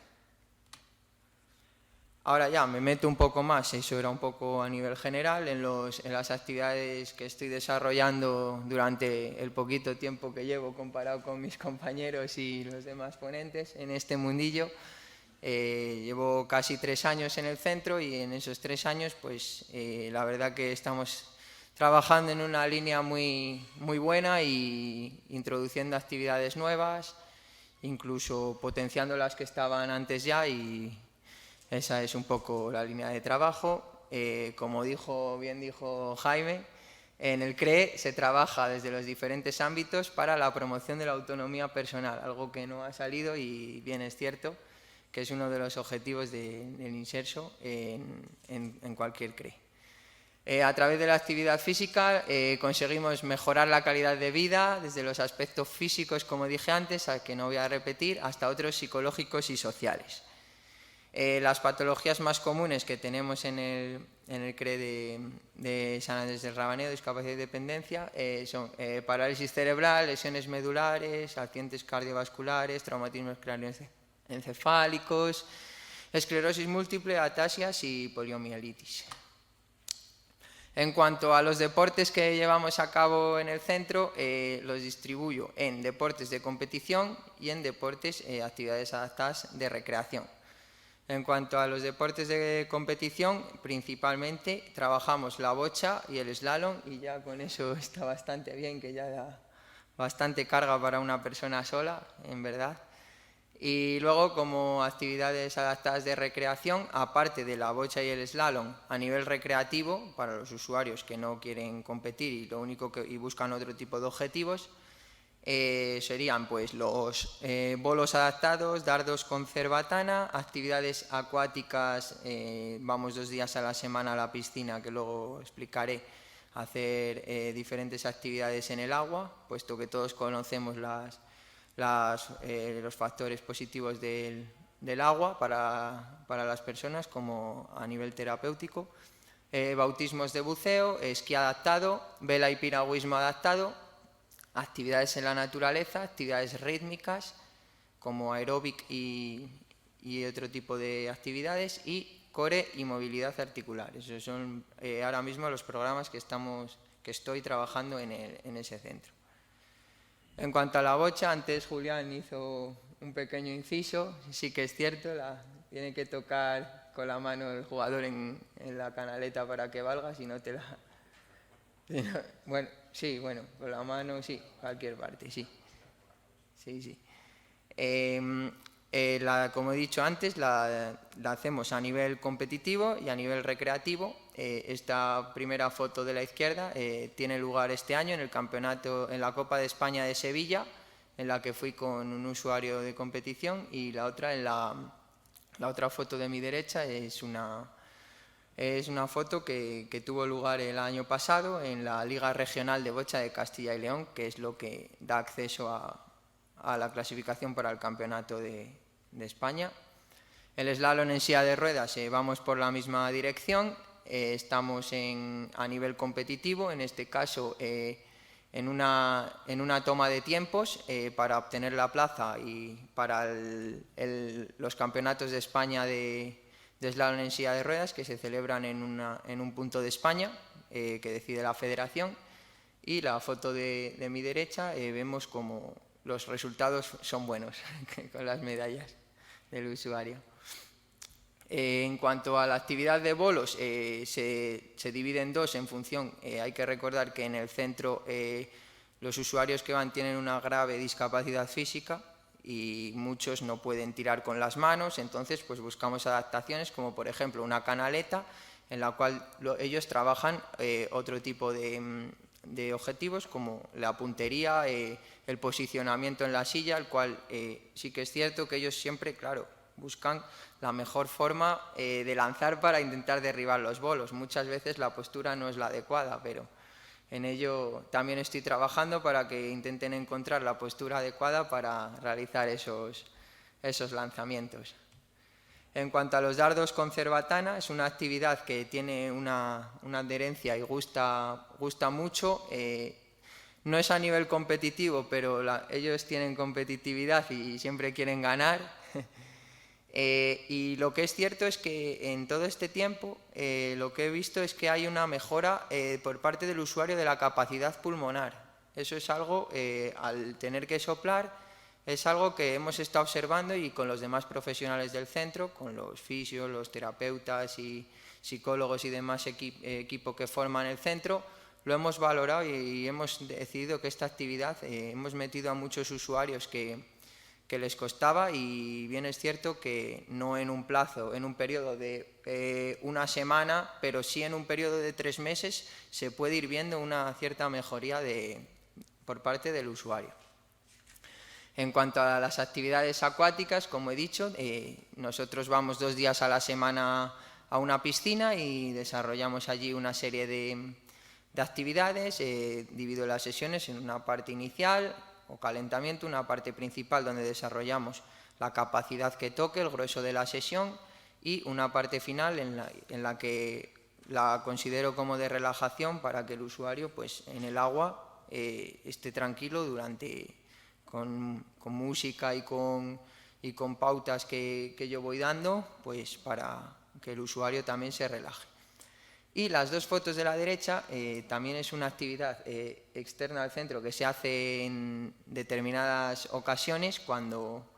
Ahora ya me meto un poco más, eso era un poco a nivel general, en las actividades que estoy desarrollando durante el poquito tiempo que llevo comparado con mis compañeros y los demás ponentes en este mundillo. Llevo casi 3 años en el centro, y en esos 3 años pues la verdad que estamos trabajando en una línea muy buena y introduciendo actividades nuevas, incluso potenciando las que estaban antes ya, y esa es un poco la línea de trabajo. Como bien dijo Jaime, en el CRE se trabaja desde los diferentes ámbitos para la promoción de la autonomía personal, algo que no ha salido y bien es cierto que es uno de los objetivos del Inserso en cualquier CRE. A través de la actividad física conseguimos mejorar la calidad de vida desde los aspectos físicos, como dije antes, al que no voy a repetir, hasta otros psicológicos y sociales. Las patologías más comunes que tenemos en el CRE de San Andrés del Rabaneo, discapacidad y dependencia, son parálisis cerebral, lesiones medulares, accidentes cardiovasculares, traumatismos craneoencefálicos, esclerosis múltiple, atasias y poliomielitis. En cuanto a los deportes que llevamos a cabo en el centro, los distribuyo en deportes de competición y en deportes, actividades adaptadas de recreación. En cuanto a los deportes de competición, principalmente trabajamos la bocha y el slalom, y ya con eso está bastante bien, que ya da bastante carga para una persona sola, en verdad. Y luego, como actividades adaptadas de recreación, aparte de la bocha y el slalom a nivel recreativo, para los usuarios que no quieren competir y buscan otro tipo de objetivos, serían pues los bolos adaptados, dardos con cerbatana, actividades acuáticas, vamos 2 días a la semana a la piscina, que luego explicaré, hacer diferentes actividades en el agua, puesto que todos conocemos los factores positivos del agua para las personas, como a nivel terapéutico. Bautismos de buceo, esquí adaptado, vela y piragüismo adaptado, actividades en la naturaleza, actividades rítmicas como aeróbic y otro tipo de actividades, y core y movilidad articular. Esos son ahora mismo los programas que estoy trabajando en ese centro. En cuanto a la bocha, antes Julián hizo un pequeño inciso. Sí que es cierto, tiene que tocar con la mano el jugador en la canaleta para que valga, si no te la... Bueno, sí, con la mano, sí, cualquier parte, sí. Sí. Como he dicho antes, la hacemos a nivel competitivo y a nivel recreativo. Esta primera foto de la izquierda tiene lugar este año en el campeonato, en la Copa de España de Sevilla, en la que fui con un usuario de competición, y la otra foto de mi derecha es una foto que tuvo lugar el año pasado en la Liga Regional de Bocha de Castilla y León, que es lo que da acceso a la clasificación para el Campeonato de España. El slalom en silla de ruedas, vamos por la misma dirección. Estamos a nivel competitivo, en este caso en una toma de tiempos para obtener la plaza y para los campeonatos de España de slalom en silla de ruedas, que se celebran en un punto de España que decide la federación. Y la foto de mi derecha, vemos como los resultados son buenos con las medallas del usuario. En cuanto a la actividad de bolos, se divide en dos en función. Hay que recordar que en el centro los usuarios que van tienen una grave discapacidad física y muchos no pueden tirar con las manos, entonces pues buscamos adaptaciones, como por ejemplo una canaleta en la cual ellos trabajan otro tipo de objetivos, como la puntería, el posicionamiento en la silla, el cual sí que es cierto que ellos siempre, claro, buscan la mejor forma de lanzar para intentar derribar los bolos. Muchas veces la postura no es la adecuada, pero en ello también estoy trabajando para que intenten encontrar la postura adecuada para realizar esos lanzamientos. En cuanto a los dardos con cerbatana, es una actividad que tiene una adherencia y gusta mucho. No es a nivel competitivo, pero ellos tienen competitividad y siempre quieren ganar. Y lo que es cierto es que en todo este tiempo lo que he visto es que hay una mejora por parte del usuario de la capacidad pulmonar. Eso es algo, al tener que soplar, es algo que hemos estado observando, y con los demás profesionales del centro, con los fisios, los terapeutas y psicólogos y demás equipo que forman el centro, lo hemos valorado y hemos decidido que esta actividad hemos metido a muchos usuarios que les costaba, y bien es cierto que no en un periodo de una semana, pero sí en un periodo de 3 meses se puede ir viendo una cierta mejoría por parte del usuario. En cuanto a las actividades acuáticas, como he dicho, nosotros vamos 2 días a la semana una piscina y desarrollamos allí una serie de actividades. Divido las sesiones en una parte inicial o calentamiento, una parte principal donde desarrollamos la capacidad que toque, el grueso de la sesión, y una parte final en la que la considero como de relajación para que el usuario pues, en el agua esté tranquilo con música y con pautas que yo voy dando, pues para que el usuario también se relaje. Y las dos fotos de la derecha también es una actividad externa al centro que se hace en determinadas ocasiones cuando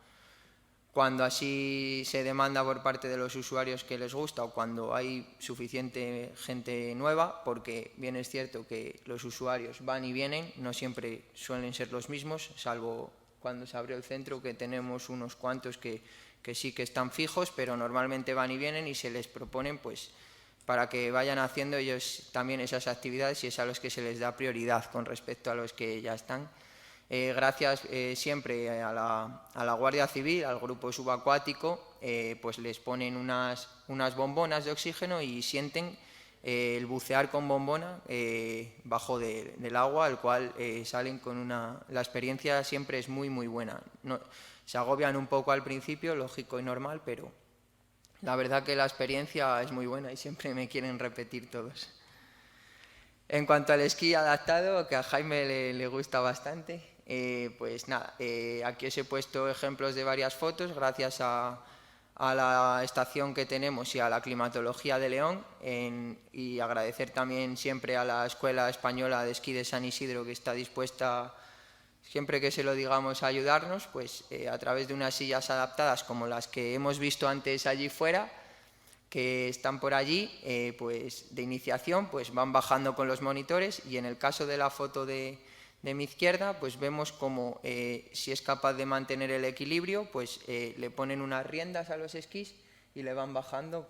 así se demanda por parte de los usuarios que les gusta o cuando hay suficiente gente nueva, porque bien es cierto que los usuarios van y vienen, no siempre suelen ser los mismos, salvo cuando se abrió el centro, que tenemos unos cuantos que sí que están fijos, pero normalmente van y vienen y se les proponen pues para que vayan haciendo ellos también esas actividades y es a los que se les da prioridad con respecto a los que ya están. Gracias siempre a la Guardia Civil, al grupo subacuático, pues les ponen unas bombonas de oxígeno y sienten el bucear con bombona bajo del agua, el cual salen con la experiencia siempre es muy muy buena. Se agobian un poco al principio, lógico y normal, pero la verdad que la experiencia es muy buena y siempre me quieren repetir todos. En cuanto al esquí adaptado, que a Jaime le gusta bastante, pues nada, aquí os he puesto ejemplos de varias fotos gracias a la estación que tenemos y a la climatología de León, y agradecer también siempre a la Escuela Española de Esquí de San Isidro, que está dispuesta, siempre que se lo digamos, a ayudarnos, pues a través de unas sillas adaptadas como las que hemos visto antes allí fuera, que están por allí, pues de iniciación, pues van bajando con los monitores, y en el caso de la foto de mi izquierda, pues vemos como si es capaz de mantener el equilibrio, pues le ponen unas riendas a los esquís y le van bajando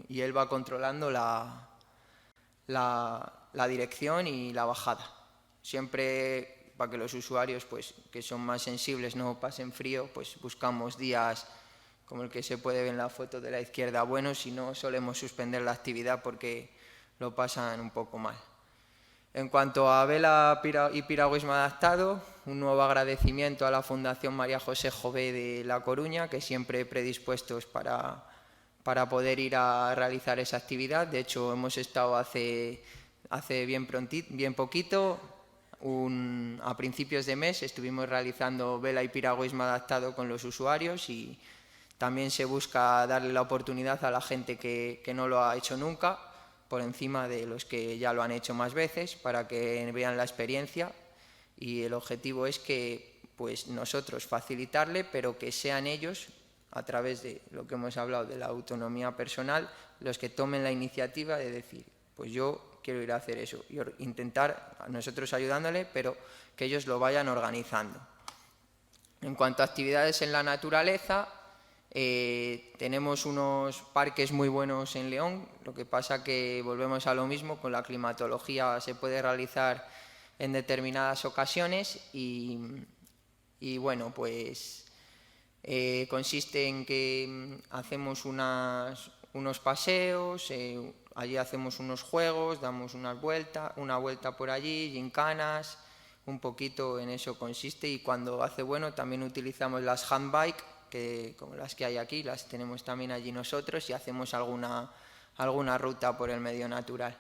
y él va controlando la dirección y la bajada. Siempre para que los usuarios pues, que son más sensibles no pasen frío, pues buscamos días como el que se puede ver en la foto de la izquierda, bueno, si no solemos suspender la actividad porque lo pasan un poco mal. En cuanto a vela y piragüismo adaptado, un nuevo agradecimiento a la Fundación María José Jové de La Coruña, que siempre predispuestos para poder ir a realizar esa actividad. De hecho, hemos estado hace bien poquito, a principios de mes, estuvimos realizando vela y piragüismo adaptado con los usuarios, y también se busca darle la oportunidad a la gente que no lo ha hecho nunca, por encima de los que ya lo han hecho más veces, para que vean la experiencia, y el objetivo es que pues, nosotros facilitarle, pero que sean ellos, a través de lo que hemos hablado de la autonomía personal, los que tomen la iniciativa de decir, pues yo quiero ir a hacer eso, y intentar, nosotros ayudándole, pero que ellos lo vayan organizando. En cuanto a actividades en la naturaleza, tenemos unos parques muy buenos en León, lo que pasa que volvemos a lo mismo, con la climatología se puede realizar en determinadas ocasiones y bueno, pues consiste en que hacemos unos paseos, allí hacemos unos juegos, damos una vuelta por allí, gincanas, un poquito en eso consiste, y cuando hace bueno también utilizamos las handbike, como las que hay aquí, las tenemos también allí nosotros, y hacemos alguna ruta por el medio natural.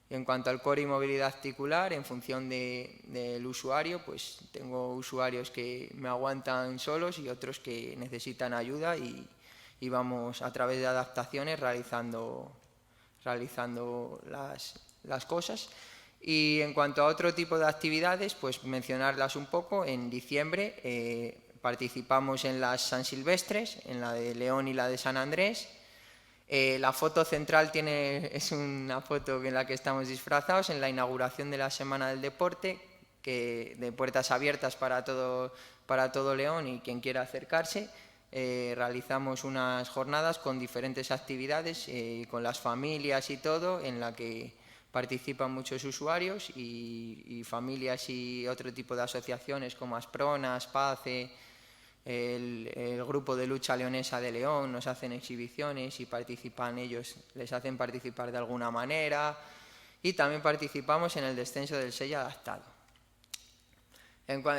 Y en cuanto al core y movilidad articular, en función del usuario, pues tengo usuarios que me aguantan solos y otros que necesitan ayuda, y vamos a través de adaptaciones realizando las cosas. Y en cuanto a otro tipo de actividades, pues mencionarlas un poco. En diciembre participamos en las San Silvestres, en la de León y la de San Andrés. La foto central es una foto en la que estamos disfrazados en la inauguración de la Semana del Deporte, de puertas abiertas para todo León y quien quiera acercarse. Realizamos unas jornadas con diferentes actividades, con las familias y todo, en la que participan muchos usuarios y familias y otro tipo de asociaciones como Asprona, Space, el grupo de lucha leonesa de León nos hacen exhibiciones y participan ellos, les hacen participar de alguna manera, y también participamos en el descenso del Sella adaptado.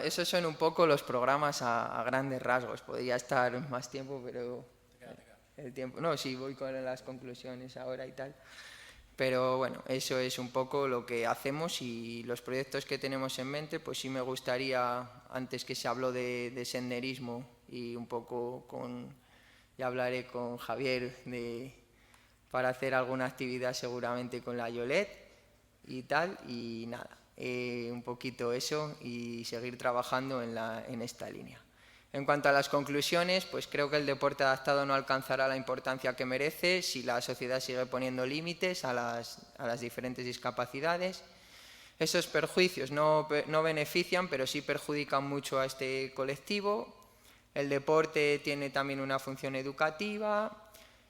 Esos son un poco los programas a grandes rasgos. Podría estar más tiempo, pero el tiempo... No, sí, voy con las conclusiones ahora y tal. Pero bueno, eso es un poco lo que hacemos y los proyectos que tenemos en mente. Pues sí me gustaría, antes que se habló de senderismo y un poco ya hablaré con Javier para hacer alguna actividad seguramente con la Yolet y tal, y nada, un poquito eso y seguir trabajando en esta línea. En cuanto a las conclusiones, pues creo que el deporte adaptado no alcanzará la importancia que merece si la sociedad sigue poniendo límites a las diferentes discapacidades. Esos perjuicios no benefician, pero sí perjudican mucho a este colectivo. El deporte tiene también una función educativa.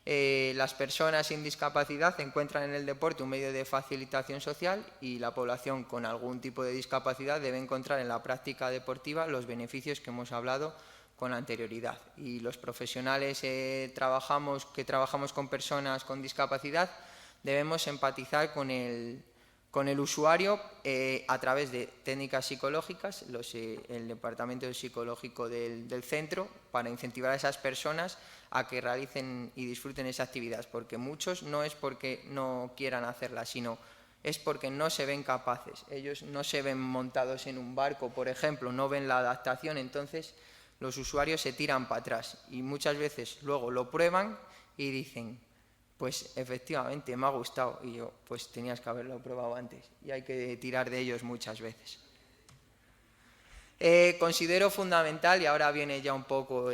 Las personas sin discapacidad encuentran en el deporte un medio de facilitación social y la población con algún tipo de discapacidad debe encontrar en la práctica deportiva los beneficios que hemos hablado con anterioridad. Y los profesionales que trabajamos con personas con discapacidad debemos empatizar con el usuario a través de técnicas psicológicas, el departamento psicológico del centro, para incentivar a esas personas a que realicen y disfruten esa actividad, porque muchos no es porque no quieran hacerla, sino es porque no se ven capaces. Ellos no se ven montados en un barco, por ejemplo, no ven la adaptación, entonces los usuarios se tiran para atrás y muchas veces luego lo prueban y dicen, pues efectivamente me ha gustado, y yo, pues tenías que haberlo probado antes, y hay que tirar de ellos muchas veces. Considero fundamental, y ahora viene ya un poco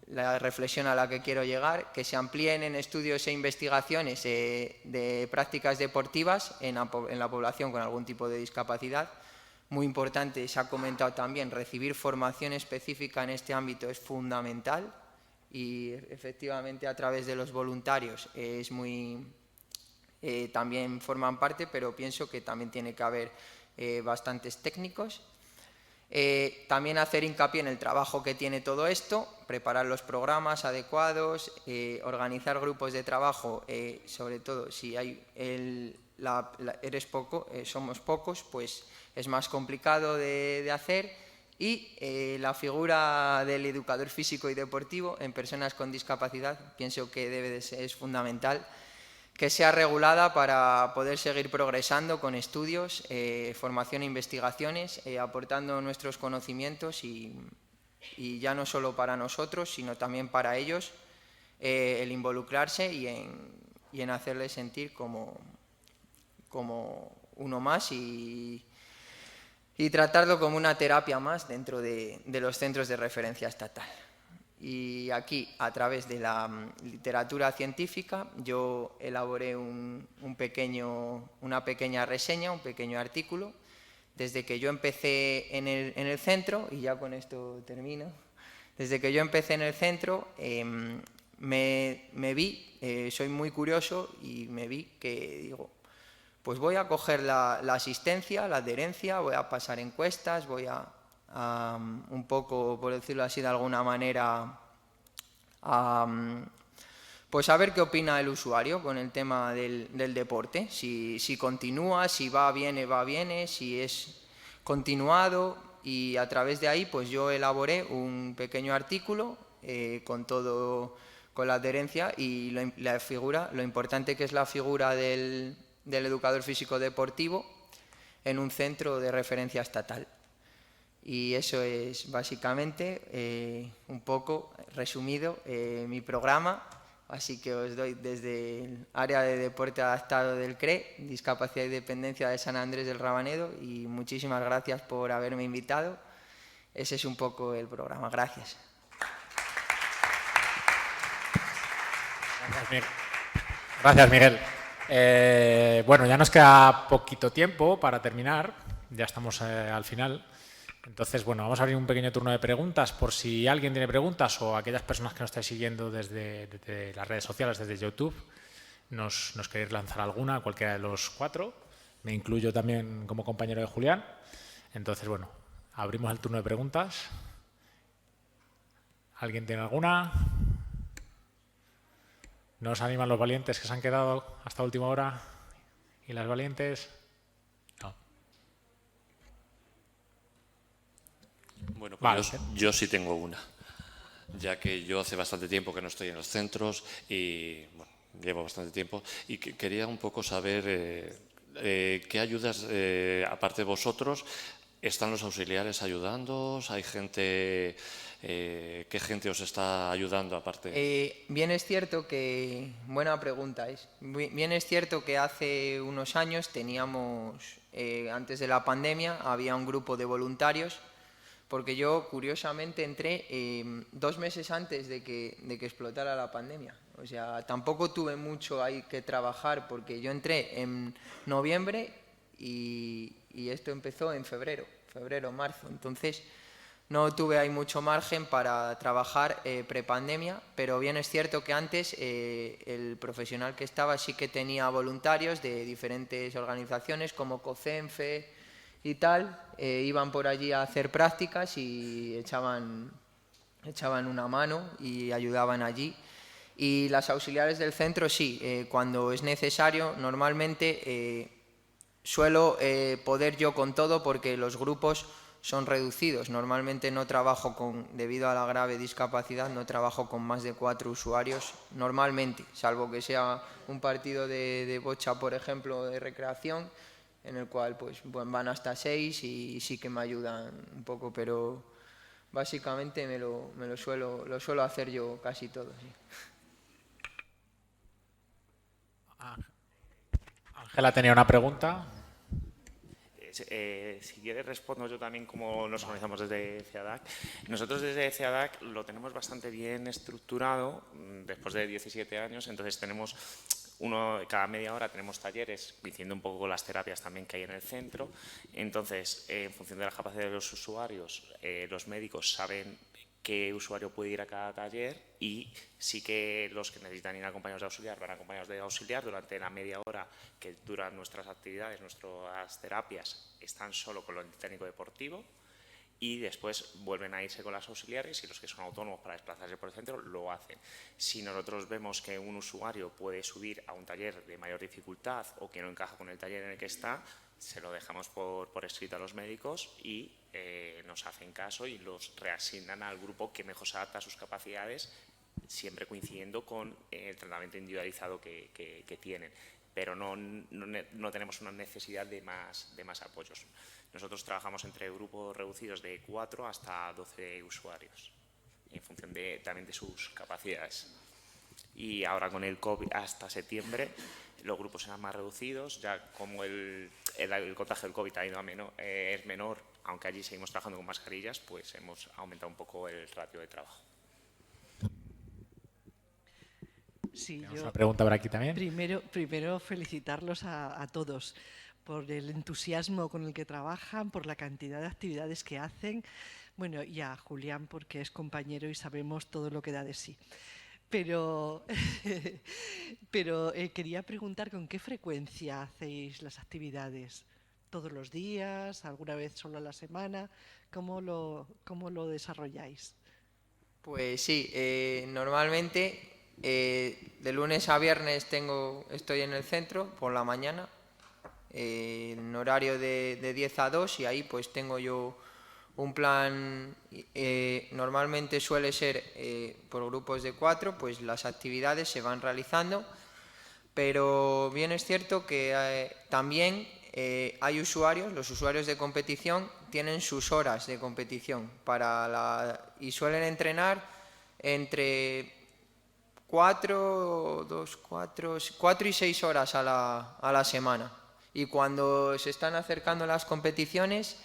la reflexión a la que quiero llegar, que se amplíen en estudios e investigaciones de prácticas deportivas en la población con algún tipo de discapacidad. Muy importante, se ha comentado también, recibir formación específica en este ámbito es fundamental, y efectivamente a través de los voluntarios también forman parte, pero pienso que también tiene que haber bastantes técnicos. También hacer hincapié en el trabajo que tiene todo esto, preparar los programas adecuados, organizar grupos de trabajo, sobre todo si somos pocos, pues es más complicado de hacer. Y la figura del educador físico y deportivo en personas con discapacidad pienso que es fundamental que sea regulada para poder seguir progresando con estudios, formación e investigaciones, aportando nuestros conocimientos y ya no solo para nosotros, sino también para ellos, el involucrarse y en hacerles sentir como uno más y tratarlo como una terapia más dentro de los centros de referencia estatal. Y aquí, a través de la literatura científica, yo elaboré una pequeña reseña, un pequeño artículo. Desde que yo empecé en el centro, y ya con esto termino, desde que yo empecé en el centro me vi, soy muy curioso y me vi que digo, pues voy a coger la asistencia, la adherencia, voy a pasar encuestas, voy a un poco, por decirlo así de alguna manera, pues a ver qué opina el usuario con el tema del deporte, si continúa, si va, viene, si es continuado, y a través de ahí pues yo elaboré un pequeño artículo con la adherencia y lo importante que es la figura del educador físico deportivo en un centro de referencia estatal. Y eso es básicamente, un poco resumido, mi programa. Así que os doy desde el área de deporte adaptado del CRE, Discapacidad y Dependencia de San Andrés del Rabanedo, y muchísimas gracias por haberme invitado. Ese es un poco el programa. Gracias. Gracias, Miguel. Bueno, ya nos queda poquito tiempo para terminar, ya estamos al final. Entonces, bueno, vamos a abrir un pequeño turno de preguntas por si alguien tiene preguntas o aquellas personas que nos estáis siguiendo desde las redes sociales, desde YouTube, nos queréis lanzar alguna, cualquiera de los cuatro. Me incluyo también como compañero de Julián. Entonces, bueno, abrimos el turno de preguntas. ¿Alguien tiene alguna? ¿No os animan los valientes que se han quedado hasta última hora? ¿Y las valientes? No. Bueno, pues Vale. yo sí tengo una, ya que yo hace bastante tiempo que no estoy en los centros y bueno, llevo bastante tiempo y quería un poco saber qué ayudas, aparte de vosotros, ¿están los auxiliares ayudándoos? ¿Hay gente, qué gente os está ayudando aparte? Bien es cierto que, buena pregunta es, bien es cierto que hace unos años teníamos, antes de la pandemia, había un grupo de voluntarios, porque yo curiosamente entré 2 meses antes de que explotara la pandemia. O sea, tampoco tuve mucho ahí que trabajar porque yo entré en noviembre y esto empezó en febrero, marzo. Entonces no tuve ahí mucho margen para trabajar prepandemia, pero bien es cierto que antes el profesional que estaba sí que tenía voluntarios de diferentes organizaciones como COCENFE y tal, iban por allí a hacer prácticas y echaban una mano y ayudaban allí. Y las auxiliares del centro sí, cuando es necesario, normalmente suelo poder yo con todo porque los grupos son reducidos. Normalmente no trabajo debido a la grave discapacidad, no trabajo con más de 4 usuarios normalmente, salvo que sea un partido de bocha, por ejemplo, de recreación, en el cual pues van hasta 6 y sí que me ayudan un poco, pero básicamente lo suelo hacer yo casi todo. Sí. Ángela tenía una pregunta. Si quieres respondo yo también cómo nos organizamos desde CEADAC. Nosotros desde CEADAC lo tenemos bastante bien estructurado después de 17 años, entonces tenemos cada media hora tenemos talleres, coincidiendo un poco con las terapias también que hay en el centro. Entonces, en función de la capacidad de los usuarios, los médicos saben qué usuario puede ir a cada taller y sí que los que necesitan ir acompañados de auxiliar van acompañados de auxiliar durante la media hora que duran nuestras actividades, nuestras terapias, están solo con lo técnico deportivo y después vuelven a irse con las auxiliares y los que son autónomos para desplazarse por el centro lo hacen. Si nosotros vemos que un usuario puede subir a un taller de mayor dificultad o que no encaja con el taller en el que está, se lo dejamos por escrito a los médicos y nos hacen caso y los reasignan al grupo que mejor se adapta a sus capacidades, siempre coincidiendo con el tratamiento individualizado que tienen. Pero no tenemos una necesidad de más apoyos. Nosotros trabajamos entre grupos reducidos de 4 hasta 12 usuarios, en función también de sus capacidades. Y ahora con el COVID hasta septiembre los grupos serán más reducidos, ya como el contagio del COVID ha ido es menor, aunque allí seguimos trabajando con mascarillas, pues hemos aumentado un poco el ratio de trabajo. Sí, Tenemos una pregunta por aquí también. Primero felicitarlos a todos por el entusiasmo con el que trabajan, por la cantidad de actividades que hacen. Bueno, y a Julián porque es compañero y sabemos todo lo que da de sí. Pero quería preguntar con qué frecuencia hacéis las actividades. ¿Todos los días? ¿Alguna vez solo a la semana? ¿Cómo lo desarrolláis? Pues sí, normalmente de lunes a viernes estoy en el centro por la mañana, en horario de 10 a 2 y ahí pues tengo yo un plan, normalmente suele ser por grupos de 4, pues las actividades se van realizando, pero bien es cierto que también hay usuarios, los usuarios de competición tienen sus horas de competición y suelen entrenar entre 4 y 6 horas a la semana. Y cuando se están acercando las competiciones,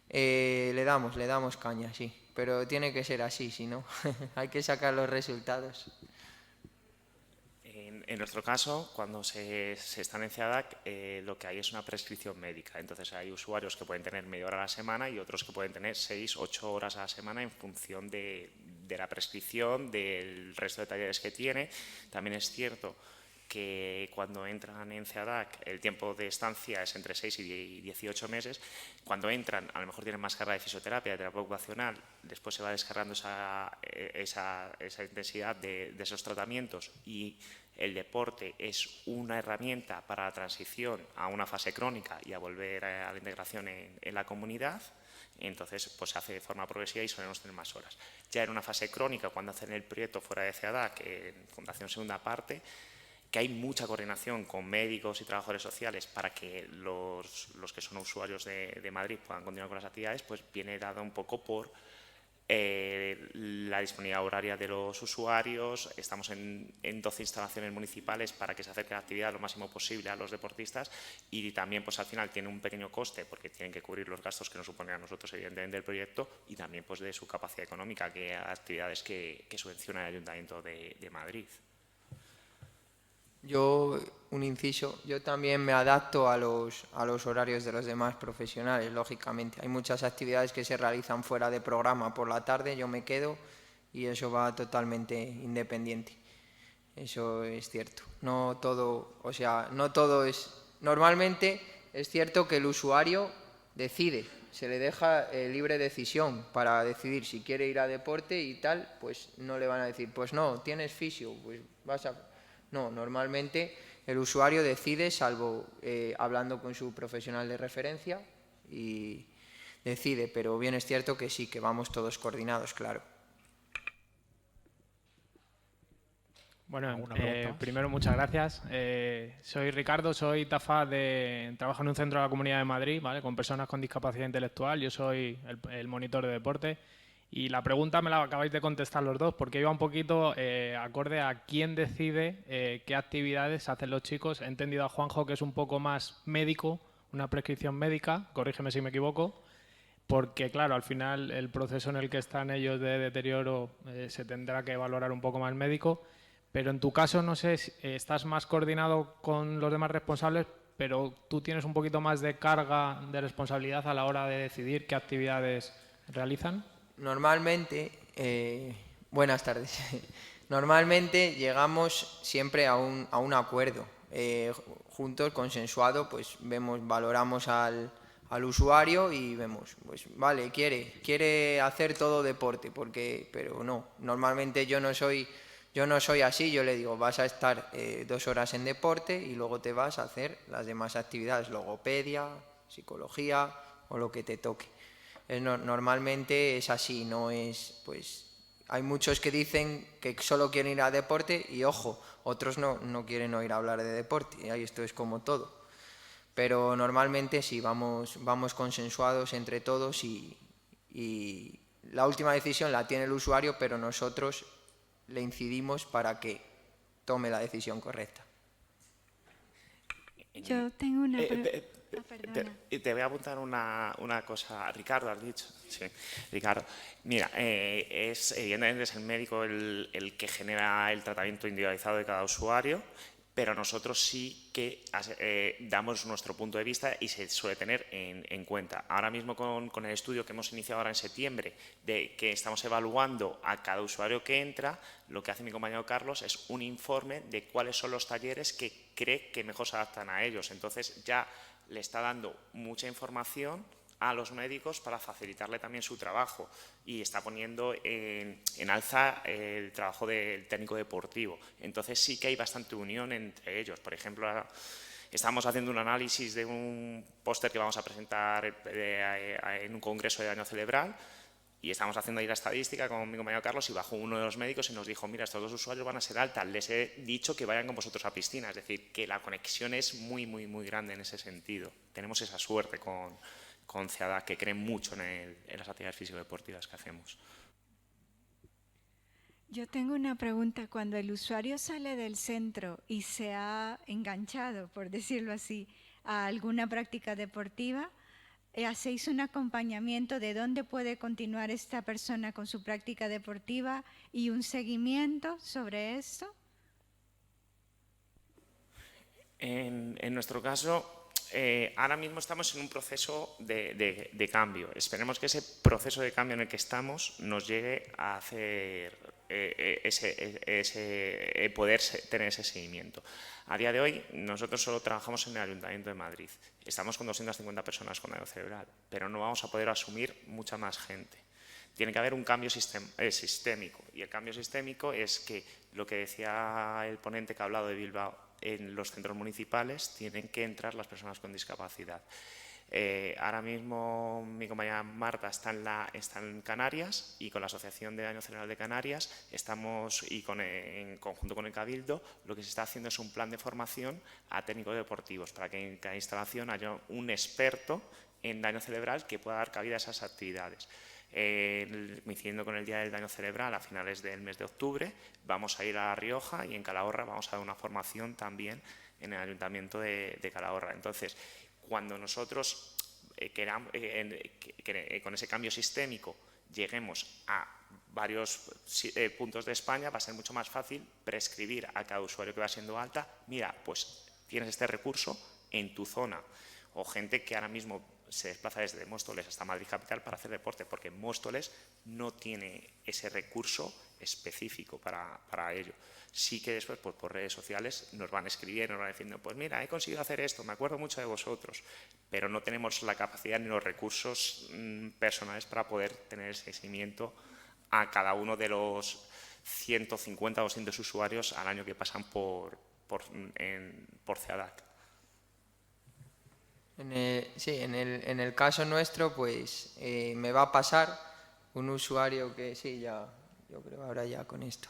le damos caña, sí. Pero tiene que ser así, si no, hay que sacar los resultados. En nuestro caso, cuando se están en CEADAC, lo que hay es una prescripción médica. Entonces, hay usuarios que pueden tener media hora a la semana y otros que pueden tener 6, 8 horas a la semana en función de la prescripción, del resto de talleres que tiene. También es cierto que cuando entran en CEADAC el tiempo de estancia es entre 6 y 18 meses. Cuando entran, a lo mejor tienen más carga de fisioterapia, de terapia ocupacional, después se va descargando esa intensidad de esos tratamientos, y el deporte es una herramienta para la transición a una fase crónica y a volver a la integración en la comunidad. Entonces, pues se hace de forma progresiva y solemos tener más horas. Ya en una fase crónica, cuando hacen el proyecto fuera de CEADAC, en Fundación Segunda Parte, que hay mucha coordinación con médicos y trabajadores sociales para que los que son usuarios de Madrid puedan continuar con las actividades, pues viene dada un poco por la disponibilidad horaria de los usuarios. Estamos en 12 instalaciones municipales para que se acerque la actividad lo máximo posible a los deportistas, y también pues al final tiene un pequeño coste porque tienen que cubrir los gastos que nos suponen a nosotros evidentemente el proyecto, y también pues de su capacidad económica, que actividades que subvenciona el Ayuntamiento de Madrid. Yo, un inciso, yo también me adapto a los horarios de los demás profesionales, lógicamente. Hay muchas actividades que se realizan fuera de programa por la tarde, yo me quedo y eso va totalmente independiente. Eso es cierto. No todo, o sea, no todo es... Normalmente es cierto que el usuario decide, se le deja libre decisión para decidir si quiere ir a deporte y tal, pues no le van a decir, pues no, tienes fisio, pues vas a... No, normalmente el usuario decide, salvo hablando con su profesional de referencia, y decide, pero bien es cierto que sí, que vamos todos coordinados, claro. Bueno, primero muchas gracias. Soy Ricardo, soy TAFA, trabajo en un centro de la Comunidad de Madrid, ¿vale?, con personas con discapacidad intelectual. Yo soy el monitor de deporte. Y la pregunta me la acabáis de contestar los dos, porque iba un poquito acorde a quién decide qué actividades hacen los chicos. He entendido a Juanjo que es un poco más médico, una prescripción médica, corrígeme si me equivoco, porque claro, al final el proceso en el que están ellos de deterioro se tendrá que valorar un poco más médico. Pero en tu caso, no sé, estás más coordinado con los demás responsables, pero tú tienes un poquito más de carga de responsabilidad a la hora de decidir qué actividades realizan. Normalmente, buenas tardes, normalmente llegamos siempre a un acuerdo, juntos, consensuado, pues valoramos al usuario y vemos, pues vale, quiere hacer todo deporte, pero no, normalmente yo no soy así. Yo le digo, vas a estar 2 horas en deporte y luego te vas a hacer las demás actividades, logopedia, psicología o lo que te toque. Normalmente es así, no es, pues hay muchos que dicen que solo quieren ir a deporte y ojo, otros no quieren oír hablar de deporte, y ahí esto es como todo. Pero normalmente sí, vamos consensuados entre todos y la última decisión la tiene el usuario, pero nosotros le incidimos para que tome la decisión correcta. Yo tengo una pregunta. Te voy a apuntar una cosa. Ricardo, has dicho. Sí, Ricardo. Mira, evidentemente es el médico el que genera el tratamiento individualizado de cada usuario, pero nosotros sí que damos nuestro punto de vista y se suele tener en cuenta. Ahora mismo con el estudio que hemos iniciado ahora en septiembre, de que estamos evaluando a cada usuario que entra, lo que hace mi compañero Carlos es un informe de cuáles son los talleres que cree que mejor se adaptan a ellos. Entonces ya le está dando mucha información a los médicos para facilitarle también su trabajo, y está poniendo en alza el trabajo del técnico deportivo. Entonces sí que hay bastante unión entre ellos. Por ejemplo, estamos haciendo un análisis de un póster que vamos a presentar en un congreso de daño cerebral, y estamos haciendo ahí la estadística con mi compañero Carlos, y bajó uno de los médicos y nos dijo, mira, estos 2 usuarios van a ser altas, les he dicho que vayan con vosotros a piscina. Es decir, que la conexión es muy, muy, muy grande en ese sentido. Tenemos esa suerte con CEADAC, que creen mucho en las actividades físico-deportivas que hacemos. Yo tengo una pregunta. Cuando el usuario sale del centro y se ha enganchado, por decirlo así, a alguna práctica deportiva, ¿hacéis un acompañamiento de dónde puede continuar esta persona con su práctica deportiva y un seguimiento sobre esto? En nuestro caso, ahora mismo estamos en un proceso de cambio. Esperemos que ese proceso de cambio en el que estamos nos llegue a hacer poder tener ese seguimiento. A día de hoy, nosotros solo trabajamos en el Ayuntamiento de Madrid. Estamos con 250 personas con daño cerebral, pero no vamos a poder asumir mucha más gente. Tiene que haber un cambio sistémico, y el cambio sistémico es que lo que decía el ponente que ha hablado de Bilbao, en los centros municipales tienen que entrar las personas con discapacidad. Ahora mismo mi compañera Marta está en Canarias, y con la Asociación de Daño Cerebral de Canarias estamos, y en conjunto con el Cabildo, lo que se está haciendo es un plan de formación a técnicos deportivos para que en cada instalación haya un experto en daño cerebral que pueda dar cabida a esas actividades. Coincidiendo con el Día del Daño Cerebral a finales del mes de octubre, vamos a ir a La Rioja, y en Calahorra vamos a dar una formación también en el Ayuntamiento de Calahorra. Entonces, cuando nosotros con ese cambio sistémico lleguemos a varios puntos de España, va a ser mucho más fácil prescribir a cada usuario que va siendo alta: mira, pues tienes este recurso en tu zona. O gente que ahora mismo se desplaza desde Móstoles hasta Madrid Capital para hacer deporte, porque Móstoles no tiene ese recurso específico para ello. Sí que después, pues, por redes sociales nos van escribiendo, nos van diciendo: pues mira, he conseguido hacer esto, me acuerdo mucho de vosotros, pero no tenemos la capacidad ni los recursos personales para poder tener ese seguimiento a cada uno de los 150 o 200 usuarios al año que pasan por CEADAC. Sí, en el caso nuestro, pues me va a pasar un usuario que sí, ya, yo creo ahora ya con esto.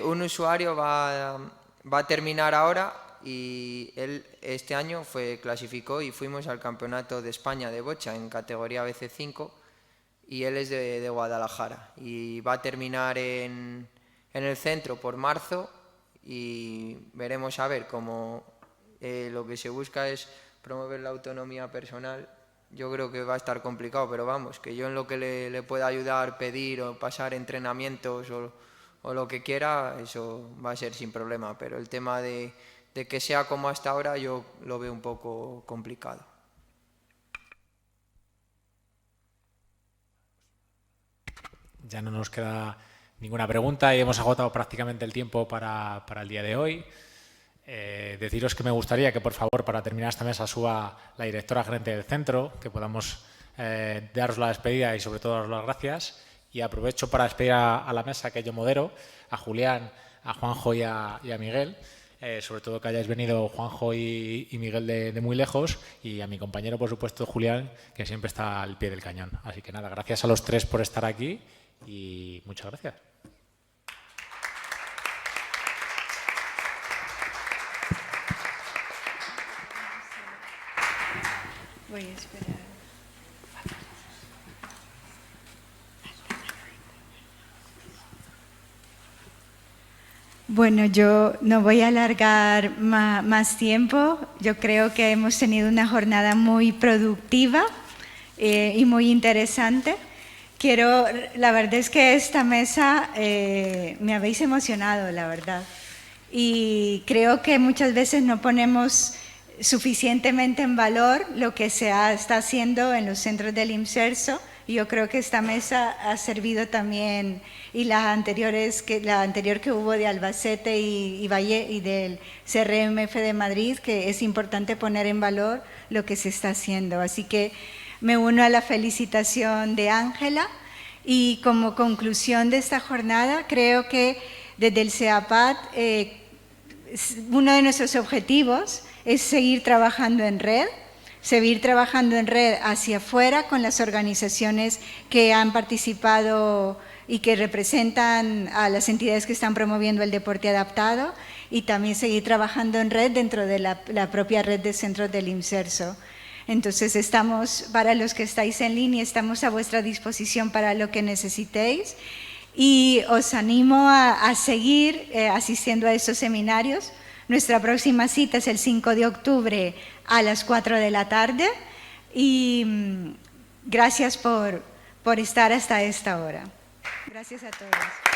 Un usuario va a terminar ahora, y él este año clasificó y fuimos al Campeonato de España de bocha en categoría BC5, y él es de Guadalajara y va a terminar en el centro por marzo, y veremos a ver cómo lo que se busca es promover la autonomía personal. Yo creo que va a estar complicado, pero vamos, que yo en lo que le pueda ayudar, pedir o pasar entrenamientos o lo que quiera, eso va a ser sin problema, pero el tema de que sea como hasta ahora yo lo veo un poco complicado. Ya no nos queda ninguna pregunta y hemos agotado prácticamente el tiempo para el día de hoy. Deciros que me gustaría que, por favor, para terminar esta mesa, suba la directora gerente del centro, que podamos daros la despedida y sobre todo daros las gracias. Y aprovecho para despedir a la mesa que yo modero, a Julián, a Juanjo y a Miguel. Sobre todo que hayáis venido Juanjo y Miguel de muy lejos, y a mi compañero, por supuesto, Julián, que siempre está al pie del cañón. Así que nada, gracias a los tres por estar aquí y muchas gracias. Voy a esperar. Bueno, yo no voy a alargar más tiempo. Yo creo que hemos tenido una jornada muy productiva y muy interesante. La verdad es que esta mesa me habéis emocionado, la verdad. Y creo que muchas veces no ponemos suficientemente en valor lo que se está haciendo en los centros del IMSERSO. Yo creo que esta mesa ha servido también, y la anterior que hubo de Albacete y Valle y del CRMF de Madrid, que es importante poner en valor lo que se está haciendo. Así que me uno a la felicitación de Ángela, y como conclusión de esta jornada, creo que desde el CEAPAT uno de nuestros objetivos es seguir trabajando en red hacia afuera con las organizaciones que han participado y que representan a las entidades que están promoviendo el deporte adaptado, y también seguir trabajando en red dentro de la propia red de centros del IMSERSO. Entonces, para los que estáis en línea, estamos a vuestra disposición para lo que necesitéis, y os animo a seguir asistiendo a estos seminarios. Nuestra próxima cita es el 5 de octubre a las 4 de la tarde, y gracias por estar hasta esta hora. Gracias a todos.